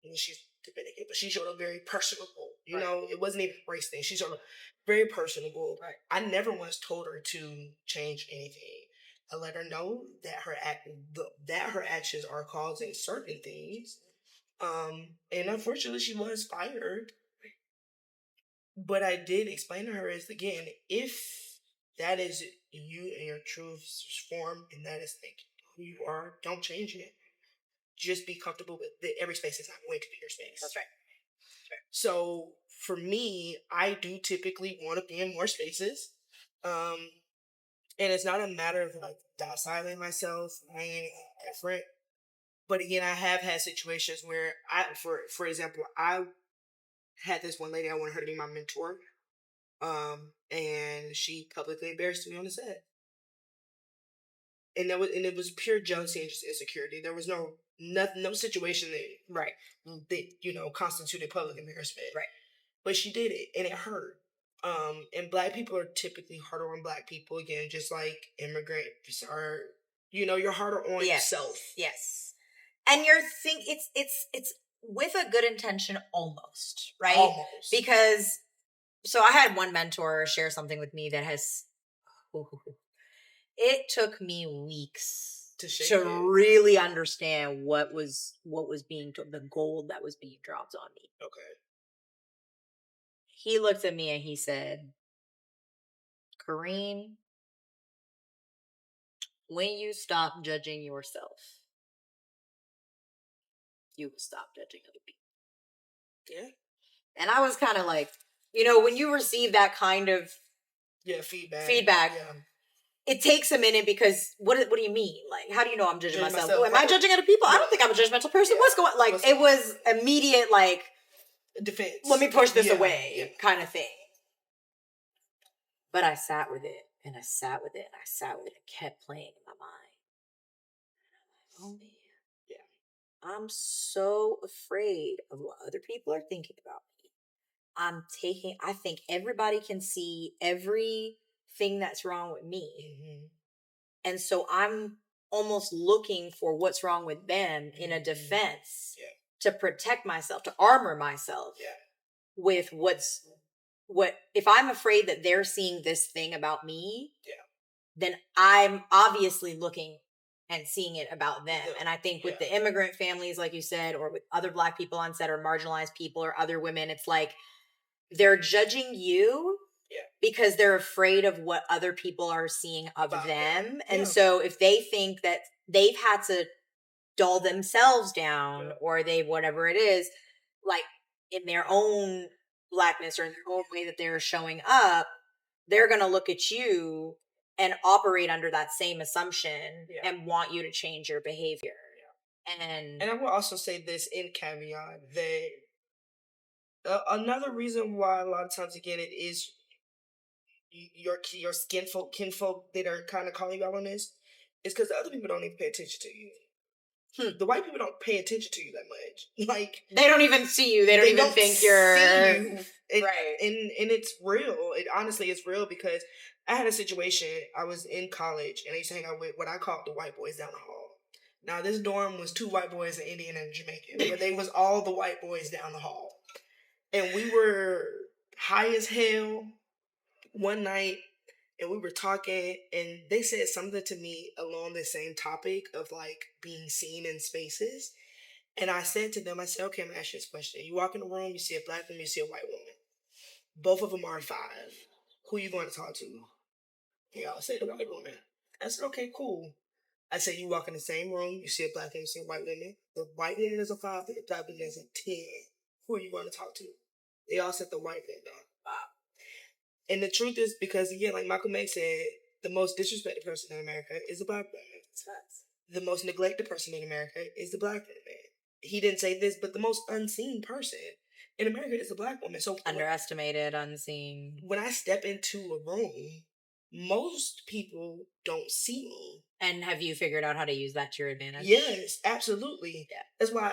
C: And she's Dominican, but she showed up very personable. You know, it wasn't even a race thing. She showed up very personable. I never once told her to change anything. I let her know that her actions are causing certain things. And unfortunately, she was fired. But I did explain to her is, again, if that is you and your true form, and that is like who you are, don't change it. Just be comfortable with that every space is not going to be your space.
B: That's right.
C: So for me, I do typically want to be in more spaces. And it's not a matter of like dociling myself, I ain't different. But again, I have had situations where for example, I had this one lady, I wanted her to be my mentor. And she publicly embarrassed me on the set. And it was pure jealousy and just insecurity. There was no situation that you know constituted public embarrassment. But she did it, and it hurt. And Black people are typically harder on Black people, again, just like immigrants are, you're harder on yourself.
A: Yes. And it's with a good intention almost, right?
C: Almost.
A: Because, so I had one mentor share something with me that has, it took me weeks to really understand what was being, the gold that was being dropped on me.
C: Okay.
A: He looked at me and he said, Corinne, when you stop judging yourself, you will stop judging other people.
C: Yeah.
A: And I was kind of like, when you receive that kind of feedback, it takes a minute because what do you mean? Like, how do you know I'm judging myself? Am I judging other people? I don't think I'm a judgmental person. What's going on? Like, it was immediate, like,
C: defense.
A: Let me push this away kind of thing. But I sat with it and I sat with it and I sat with it and kept playing in my mind. Oh man. Yeah. I'm so afraid of what other people are thinking about me. I think everybody can see everything that's wrong with me. Mm-hmm. And so I'm almost looking for what's wrong with them in a defense to protect myself, to armor myself with what if I'm afraid that they're seeing this thing about me, then I'm obviously looking and seeing it about them. And I think with the immigrant families, like you said, or with other Black people on set or marginalized people or other women, it's like they're judging you because they're afraid of what other people are seeing of them. And so if they think that they've had to dull themselves down or they, whatever it is, like in their own Blackness or in their own way that they're showing up, they're going to look at you and operate under that same assumption and want you to change your behavior. And
C: I will also say this in caveat that another reason why a lot of times, again, it is your kinfolk that are kind of calling you out on this is because the other people don't even pay attention to you. The white people don't pay attention to you that much. Like,
A: they don't even see you. They don't even think you're
C: right. And it's real. It honestly is real because I had a situation. I was in college and I used to hang out with what I called the white boys down the hall. Now this dorm was 2 white boys, an Indian and a Jamaican, but they was all the white boys down the hall. And we were high as hell one night. And we were talking, and they said something to me along the same topic of, like, being seen in spaces. And I said to them, I said, okay, I'm going to ask you this question. You walk in the room, you see a Black woman, you see a white woman. Both of them are 5. Who are you going to talk to? Yeah, I'll say the white woman. I said, okay, cool. I said, you walk in the same room, you see a Black woman, you see a white woman. The white woman is a 5, the Black woman is a 10. Who are you going to talk to? They all said the white woman. Wow. And the truth is, because again, like Malcolm X said, the most disrespected person in America is the Black woman. The most neglected person in America is the Black woman. He didn't say this, but the most unseen person in America is the Black woman. So
A: underestimated, unseen.
C: When I step into a room, most people don't see me.
A: And have you figured out how to use that to your advantage?
C: Yes, absolutely. Yeah. That's why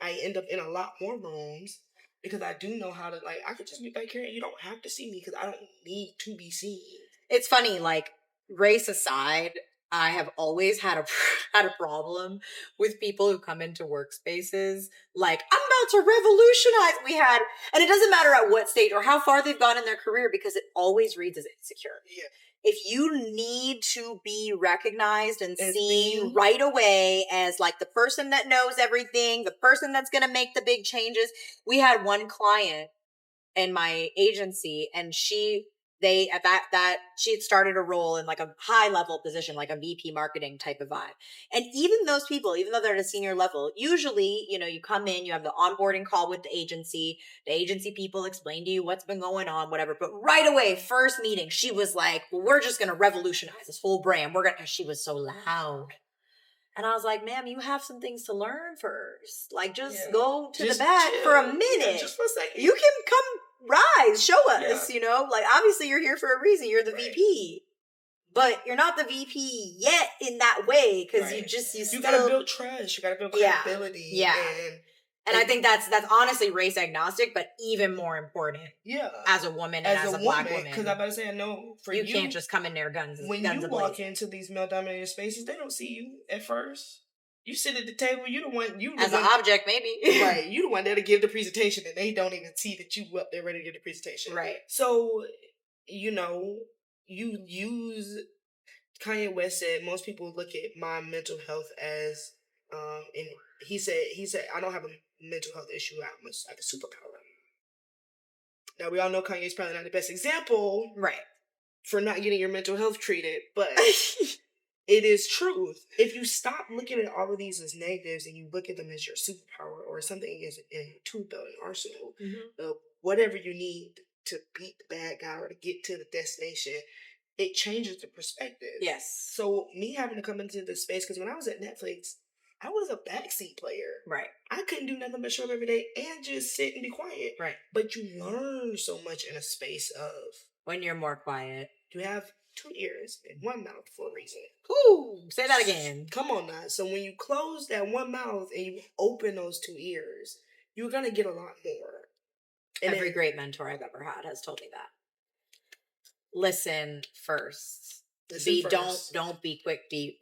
C: I end up in a lot more rooms. Because I do know how to, like, I could just be back here and you don't have to see me because I don't need to be seen.
A: It's funny, like, race aside, I have always had a problem with people who come into workspaces like, I'm about to revolutionize. And it doesn't matter at what stage or how far they've gone in their career because it always reads as insecure. Yeah. If you need to be recognized and seen right away as like the person that knows everything, the person that's going to make the big changes. We had one client in my agency and she had started a role in like a high level position, like a VP marketing type of vibe. And even those people, even though they're at a senior level, usually, you come in, you have the onboarding call with the agency people explain to you what's been going on, whatever. But right away, first meeting, she was like, well, we're just going to revolutionize this whole brand. She was so loud. And I was like, ma'am, you have some things to learn first. Like, just go to the back for a minute.
C: Yeah, just for a second.
A: You can come rise, show us, like obviously you're here for a reason. You're the VP, but you're not the VP yet in that way. Cause you
C: gotta build trust. You gotta build credibility.
A: Yeah.
C: And
B: And I think that's honestly race agnostic, but even more important.
C: Yeah.
B: As a woman and as a black woman.
C: Because I'm about to say, I know for you.
B: You can't just come in there guns
C: When
B: guns
C: you walk into these male-dominated spaces, they don't see you at first. You sit at the table, you the one...
B: As an object, maybe.
C: Right. You the one there to give the presentation, and they don't even see that you up there ready to give the presentation.
B: Right.
C: So, you use... Kanye West said, most people look at my mental health as... and he said, I don't have a mental health issue. I'm like a superpower. Now, we all know Kanye's probably not the best example.
B: Right.
C: For not getting your mental health treated, but it is truth. If you stop looking at all of these as negatives and you look at them as your superpower or something as a tool belt, an arsenal, of whatever you need to beat the bad guy or to get to the destination, it changes the perspective.
B: Yes.
C: So me having to come into this space, because when I was at Netflix, I was a backseat player.
B: Right.
C: I couldn't do nothing but show up every day and just sit and be quiet.
B: Right.
C: But you learn so much in a space of...
B: When you're more quiet.
C: You have 2 ears and 1 mouth for a reason.
B: Ooh, say that again.
C: Come on now. So when you close that 1 mouth and you open those 2 ears, you're going to get a lot more. And
B: Every great mentor I've ever had has told me that. Listen first. Don't be quick, be.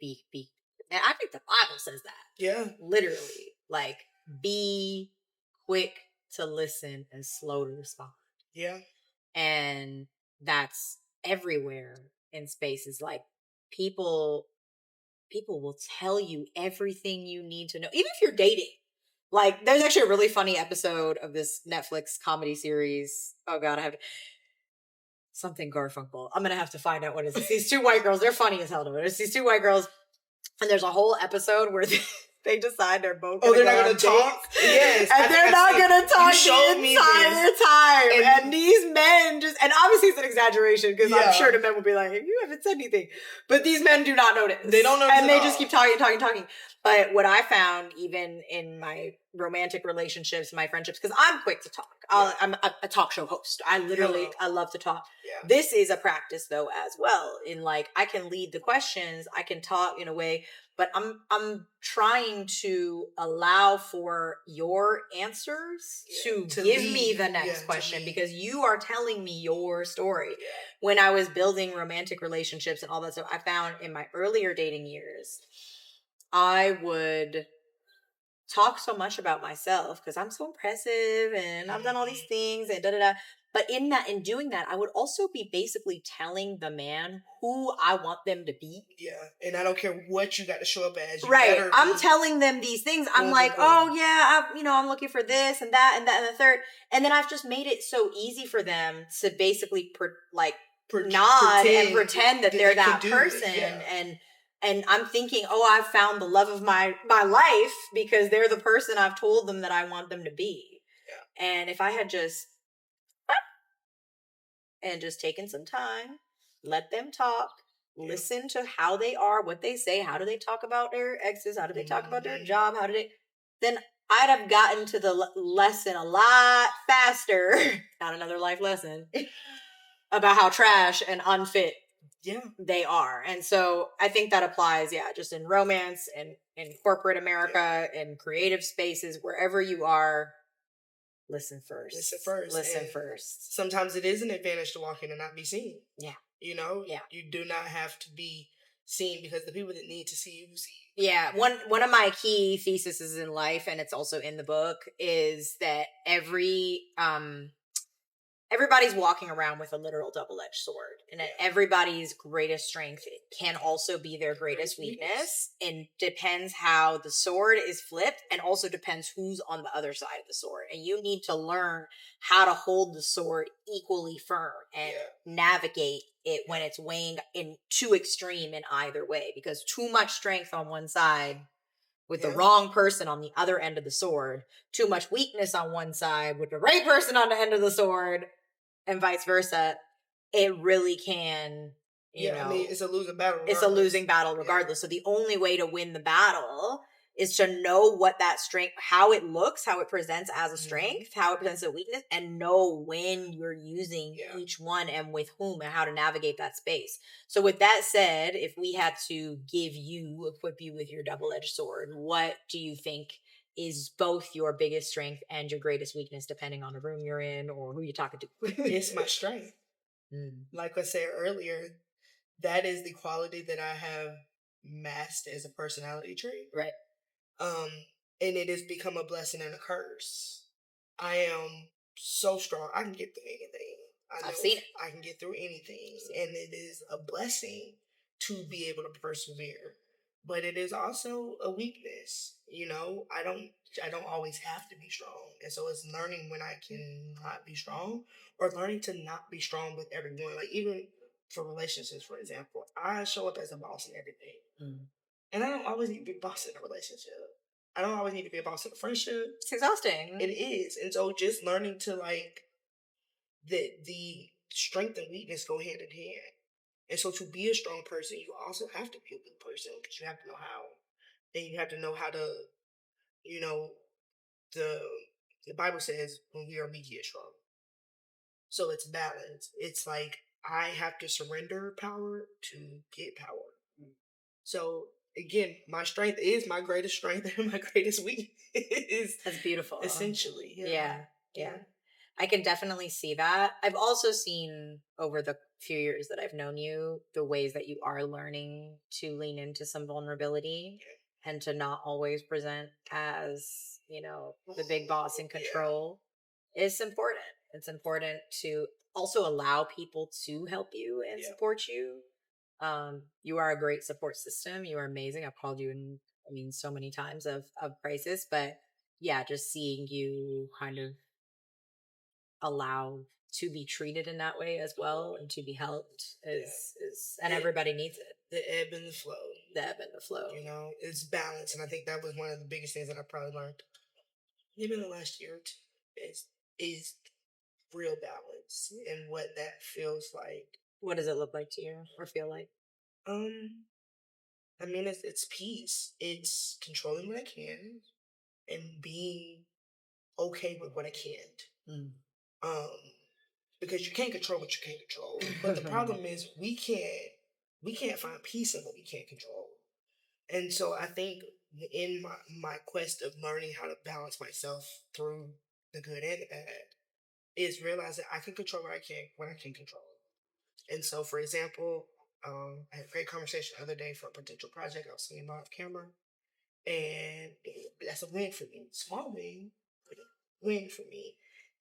B: And I think the Bible says that.
C: Yeah.
B: Literally. Like, be quick to listen and slow to respond.
C: Yeah.
B: And that's everywhere in spaces. Like, people will tell you everything you need to know, even if you're dating. Like, there's actually a really funny episode of this Netflix comedy series. Oh God, I have something Garfunkel. I'm gonna have to find out what it is. It's these 2 white girls. They're funny as hell to me. It's these 2 white girls, and there's a whole episode where they decide they're both
C: they're not going to talk?
B: Yes. And they're not going to talk the entire time. And these men just, and obviously it's an exaggeration because I'm sure the men will be like, you haven't said anything. But these men do not notice.
C: They don't notice.
B: And they just keep talking. But what I found, even in my romantic relationships, my friendships, because I'm quick to talk. I'm a talk show host. I love to talk. Yeah. This is a practice though as well. In like, I can lead the questions, I can talk in a way, but I'm trying to allow for your answers to give me the next question because you are telling me your story. Yeah. When I was building romantic relationships and all that stuff, I found in my earlier dating years, I would talk so much about myself because I'm so impressive and I've done all these things and da-da-da. But in doing that, I would also be basically telling the man who I want them to be.
C: Yeah. And I don't care what you got to show up as.
B: Right. I'm telling them these things. I'm like, oh yeah, I'm looking for this and that and that and the third. And then I've just made it so easy for them to basically nod and pretend that they're that person. Yeah. And I'm thinking, I've found the love of my life because they're the person I've told them that I want them to be. Yeah. And if I had just taken some time, let them talk, listen to how they are, what they say, how do they talk about their exes, how do they talk about their job, then I'd have gotten to the lesson a lot faster, not another life lesson, about how trash and unfit they are. And so I think that applies, just in romance and in corporate America and creative spaces, wherever you are, listen first. Listen first.
C: Sometimes it is an advantage to walk in and not be seen.
B: Yeah.
C: You do not have to be seen because the people that need to see you see.
B: Yeah. One of my key theses in life, and it's also in the book, is that everybody's walking around with a literal double-edged sword, and that everybody's greatest strength can also be their greatest weakness, and depends how the sword is flipped, and also depends who's on the other side of the sword. And you need to learn how to hold the sword equally firm and navigate it when it's weighing in too extreme in either way, because too much strength on one side with the wrong person on the other end of the sword, too much weakness on one side with the right person on the end of the sword, and vice versa, it really can,
C: it's a losing battle.
B: It's a losing battle regardless. So the only way to win the battle is to know what that strength, how it looks, how it presents as a strength, how it presents as a weakness, and know when you're using each one and with whom and how to navigate that space. So with that said, if we had to equip you with your double-edged sword, what do you think is both your biggest strength and your greatest weakness, depending on the room you're in or who you're talking to.
C: It's my strength. Like I said earlier, that is the quality that I have masked as a personality trait.
B: Right.
C: And it has become a blessing and a curse. I am so strong. I can get through anything.
B: I've seen it.
C: I can get through anything. And it is a blessing to be able to persevere. But it is also a weakness. You know, I don't always have to be strong. And so it's learning when I can not be strong, or learning to not be strong with everyone. Like, even for relationships, for example, I show up as a boss in everything. And I don't always need to be a boss in a relationship. I don't always need to be a boss in a friendship.
B: It's exhausting.
C: It is. And so just learning to, like, the strength and weakness go hand in hand. And so to be a strong person, you also have to be a weak person, because you have to know how. And you have to know how to, you know, the Bible says when we are weak, he is strong. So it's balance. It's like I have to surrender power to get power. So again, my strength is my greatest strength and my greatest weakness.
B: That's beautiful.
C: Essentially.
B: Yeah. I can definitely see that. I've also seen over the few years that I've known you, the ways that you are learning to lean into some vulnerability and to not always present as, you know, the big boss in control is important. It's important to also allow people to help you and support you. You are a great support system. You are amazing. I've called you in, so many times of crisis, but yeah, just seeing you kind of allow to be treated in that way as well and to be helped is and everybody needs it.
C: The ebb and the flow.
B: The ebb and the flow.
C: You know, it's balance. And I think that was one of the biggest things that I probably learned maybe in the last year or two is real balance and what that feels like.
B: What does it look like to you or feel like?
C: I mean, it's peace. It's controlling what I can and being okay with what I can't. Because you can't control what you can't control. But the problem is we can't find peace in what we can't control. And so I think in my quest of learning how to balance myself through the good and the bad is realize that I can control what I can control. And so, for example, I had a great conversation the other day for a potential project. I was seeing off camera, and that's a win for me. Small win, but a win for me.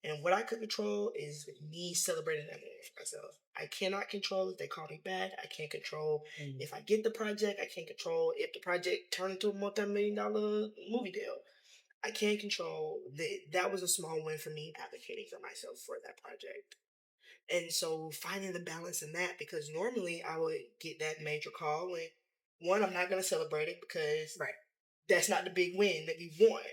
C: And what I could control is me celebrating that win for myself. I cannot control if they call me back. I can't control if I get the project. I can't control if the project turned into a multi-million-dollar movie deal. I can't control that. That was a small win for me advocating for myself for that project. And so finding the balance in that, because normally I would get that major call and one, I'm not going to celebrate it because that's not the big win that we want.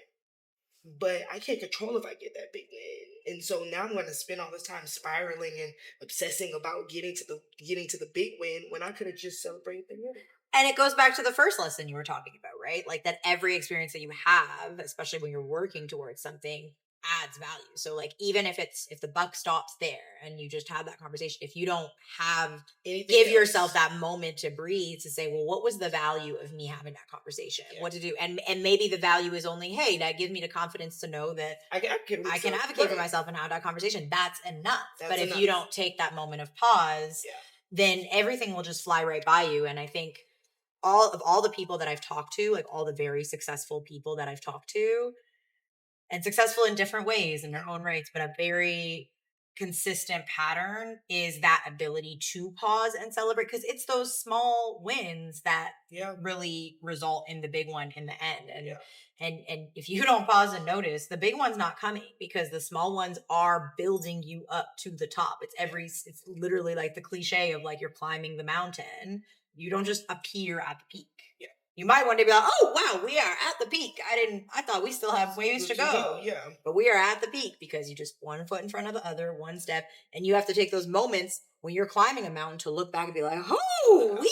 C: But I can't control if I get that big win. And so now I'm going to spend all this time spiraling and obsessing about getting to the big win when I could have just celebrated the win.
B: And it goes back to the first lesson you were talking about, right? Like that every experience that you have, especially when you're working towards something, adds value. So like even if the buck stops there and you just have that conversation, if you don't give yourself that moment to breathe to say, well, what was the value of me having that conversation? What to do? And maybe the value is only, hey, that gives me the confidence to know that I can advocate for myself and have that conversation. That's enough. But if you don't take that moment of pause, then everything will just fly right by you. And I think all the people that I've talked to, like all the very successful people that I've talked to, and successful in different ways in their own rights, but a very consistent pattern is that ability to pause and celebrate, because it's those small wins that really result in the big one in the end. And if you don't pause and notice, the big one's not coming, because the small ones are building you up to the top. It's literally like the cliche of like you're climbing the mountain. You don't just appear at the peak. Yeah. You might one day be like, oh, wow, we are at the peak. I thought we still have ways to go. Yeah. But we are at the peak because you just one foot in front of the other, one step. And you have to take those moments when you're climbing a mountain to look back and be like, holy,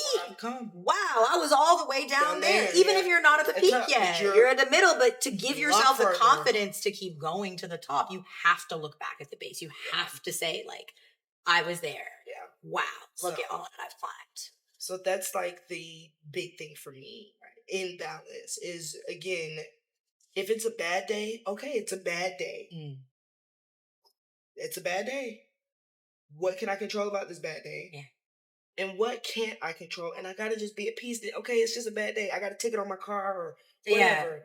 B: wow, I was all the way down there. Even if you're not at the peak yet, you're in the middle. But to give yourself the confidence to keep going to the top, you have to look back at the base. You have to say, like, I was there. Yeah. Wow, look at all that I've climbed.
C: So that's like the big thing for me, right? In balance is, again, If it's a bad day, okay, it's a bad day. It's a bad day. What can I control about this bad day?
B: Yeah.
C: And what can't I control? And I gotta just be at peace that, okay, it's just a bad day. I got a ticket on my car or whatever.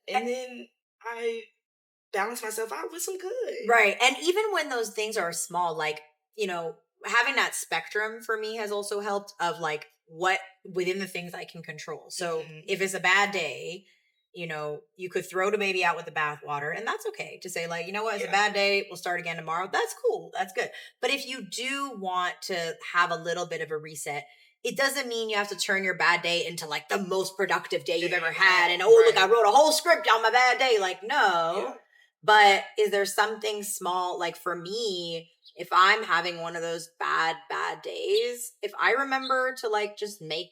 C: Yeah. And then I balance myself out with some good.
B: Right. And even when those things are small, like, you know, having that spectrum for me has also helped of like what within the things I can control. So if it's a bad day, you know, you could throw the baby out with the bathwater, and that's okay to say, like, you know what, it's a bad day, we'll start again tomorrow. That's cool. That's good. But if you do want to have a little bit of a reset, it doesn't mean you have to turn your bad day into like the most productive day you've ever had. And look, I wrote a whole script on my bad day. Like, no. Yeah. But is there something small, like for me, if I'm having one of those bad days, if I remember to like just make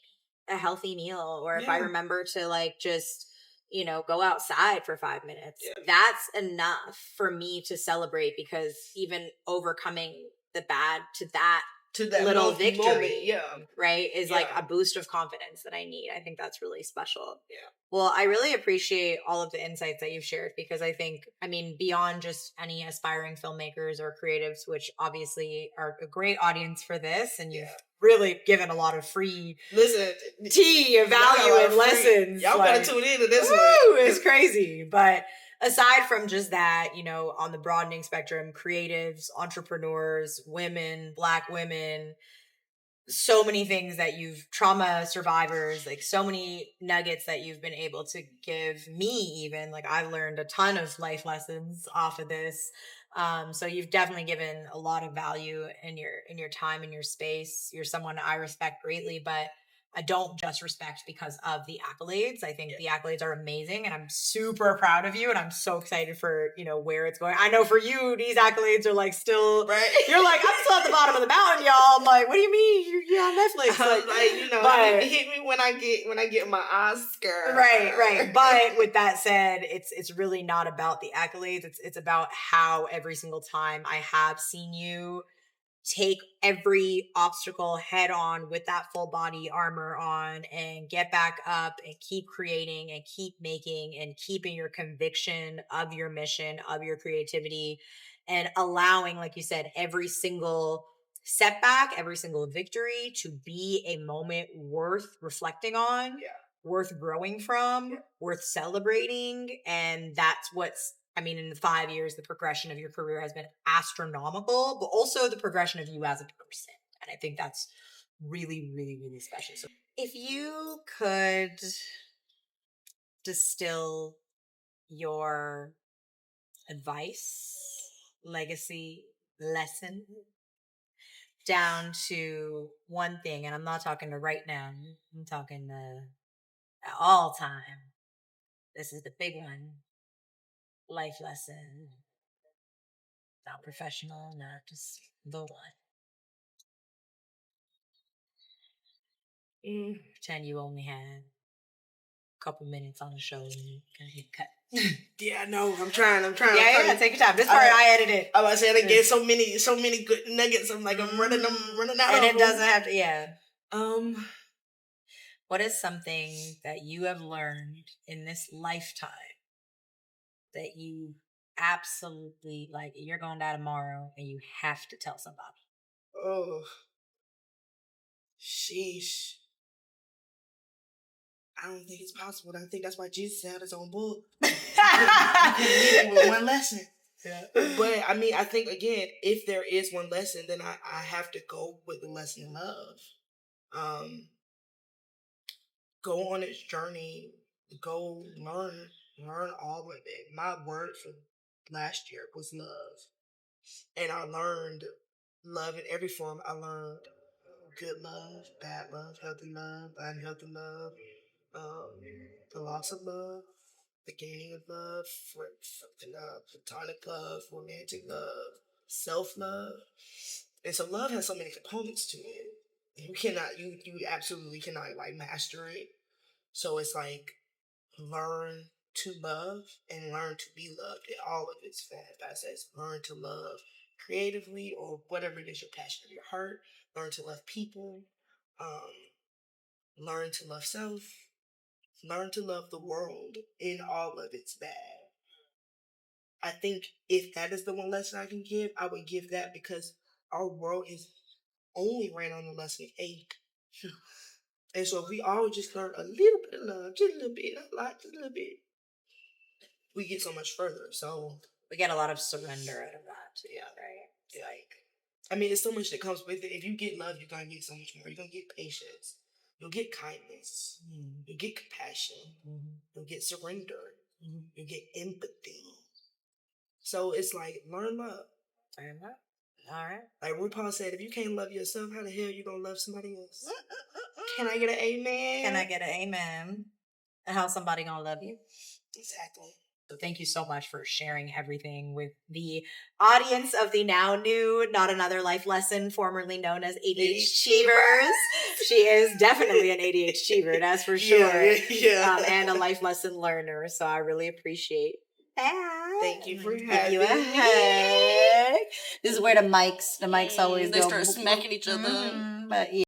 B: a healthy meal, or if I remember to like just, you know, go outside for 5 minutes, that's enough for me to celebrate, because even overcoming the bad to that little victory, right, is like a boost of confidence that I need. I think that's really special. Yeah. Well, I really appreciate all of the insights that you've shared, because I think, I mean, beyond just any aspiring filmmakers or creatives, which obviously are a great audience for this, and you've really given a lot of free tea of value and lessons.
C: Y'all gotta tune into this one.
B: It's crazy. But aside from just that, you know, on the broadening spectrum, creatives, entrepreneurs, women, Black women, so many things that trauma survivors, like so many nuggets that you've been able to give me. Even like I've learned a ton of life lessons off of this. So you've definitely given a lot of value in your time and your space. You're someone I respect greatly, but I don't just respect because of the accolades. I think the accolades are amazing, and I'm super proud of you, and I'm so excited for, you know, where it's going. I know for you, these accolades are like still, you're like, I'm still at the bottom of the mountain, y'all. I'm like, what do you mean? You're on Netflix.
C: Like, you know, hit me when I get my Oscar.
B: Right. But with that said, it's really not about the accolades. It's about how every single time I have seen you take every obstacle head on with that full body armor on, and get back up and keep creating and keep making and keeping your conviction of your mission, of your creativity, and allowing, like you said, every single setback, every single victory to be a moment worth reflecting on, worth growing from, worth celebrating. And that's what's, I mean, in the 5 years, the progression of your career has been astronomical, but also the progression of you as a person. And I think that's really, really, really special. So if you could distill your advice, legacy, lesson down to one thing, and I'm not talking to right now, I'm talking to all time. This is the big one. Life lesson. Not professional, not just the one. Pretend you only had a couple minutes on the show and you can hit cut.
C: Yeah, no, I'm trying.
B: Yeah, take your time. This part I edited.
C: I was saying I get so many good nuggets. I'm like, I'm running out.
B: And it doesn't have to, what is something that you have learned in this lifetime that you absolutely, like, you're going to die tomorrow and you have to tell somebody?
C: Oh, sheesh. I don't think it's possible. I think that's why Jesus had his own book. You can leave with one lesson. Yeah. But I mean, I think again, if there is one lesson, then I have to go with the lesson of go on its journey, go learn all of it. My word for last year was love. And I learned love in every form. I learned good love, bad love, healthy love, unhealthy love, the loss of love, the gaining of love, platonic love, romantic love, self-love. And so love has so many components to it. You absolutely cannot like master it. So it's like learn to love and learn to be loved. And all of its facets. Learn to love creatively or whatever it is your passion of your heart. Learn to love people. Learn to love self. Learn to love the world in all of its bad. I think if that is the one lesson I can give, I would give that, because our world is only ran on the lesson of hate. And so if we all just learn a little bit of love, just a little bit, not a lot, just a little bit, we get so much further. So
B: We get a lot of surrender out of that too,
C: yeah,
B: right?
C: it's like, I mean, it's so much that comes with it. If you get love, you're gonna get so much more. You're gonna get patience. You'll get kindness. You'll get compassion. You'll get surrender. You'll get empathy. So it's like, learn love.
B: Learn love. All right.
C: Like RuPaul said, if you can't love yourself, how the hell you gonna love somebody else? Can I get an amen?
B: Can I get an amen? And how somebody gonna love you?
C: Exactly.
B: So thank you so much for sharing everything with the audience of the now new Not Another Life Lesson, formerly known as ADHDers. She is definitely an ADHDer, that's for sure.
C: Yeah.
B: And a life lesson learner. So I really appreciate that.
C: Thank you for
B: Give
C: having
B: you a
C: me.
B: hug. This is where the mics always
I: They
B: go.
I: start smacking each other.
B: But yeah.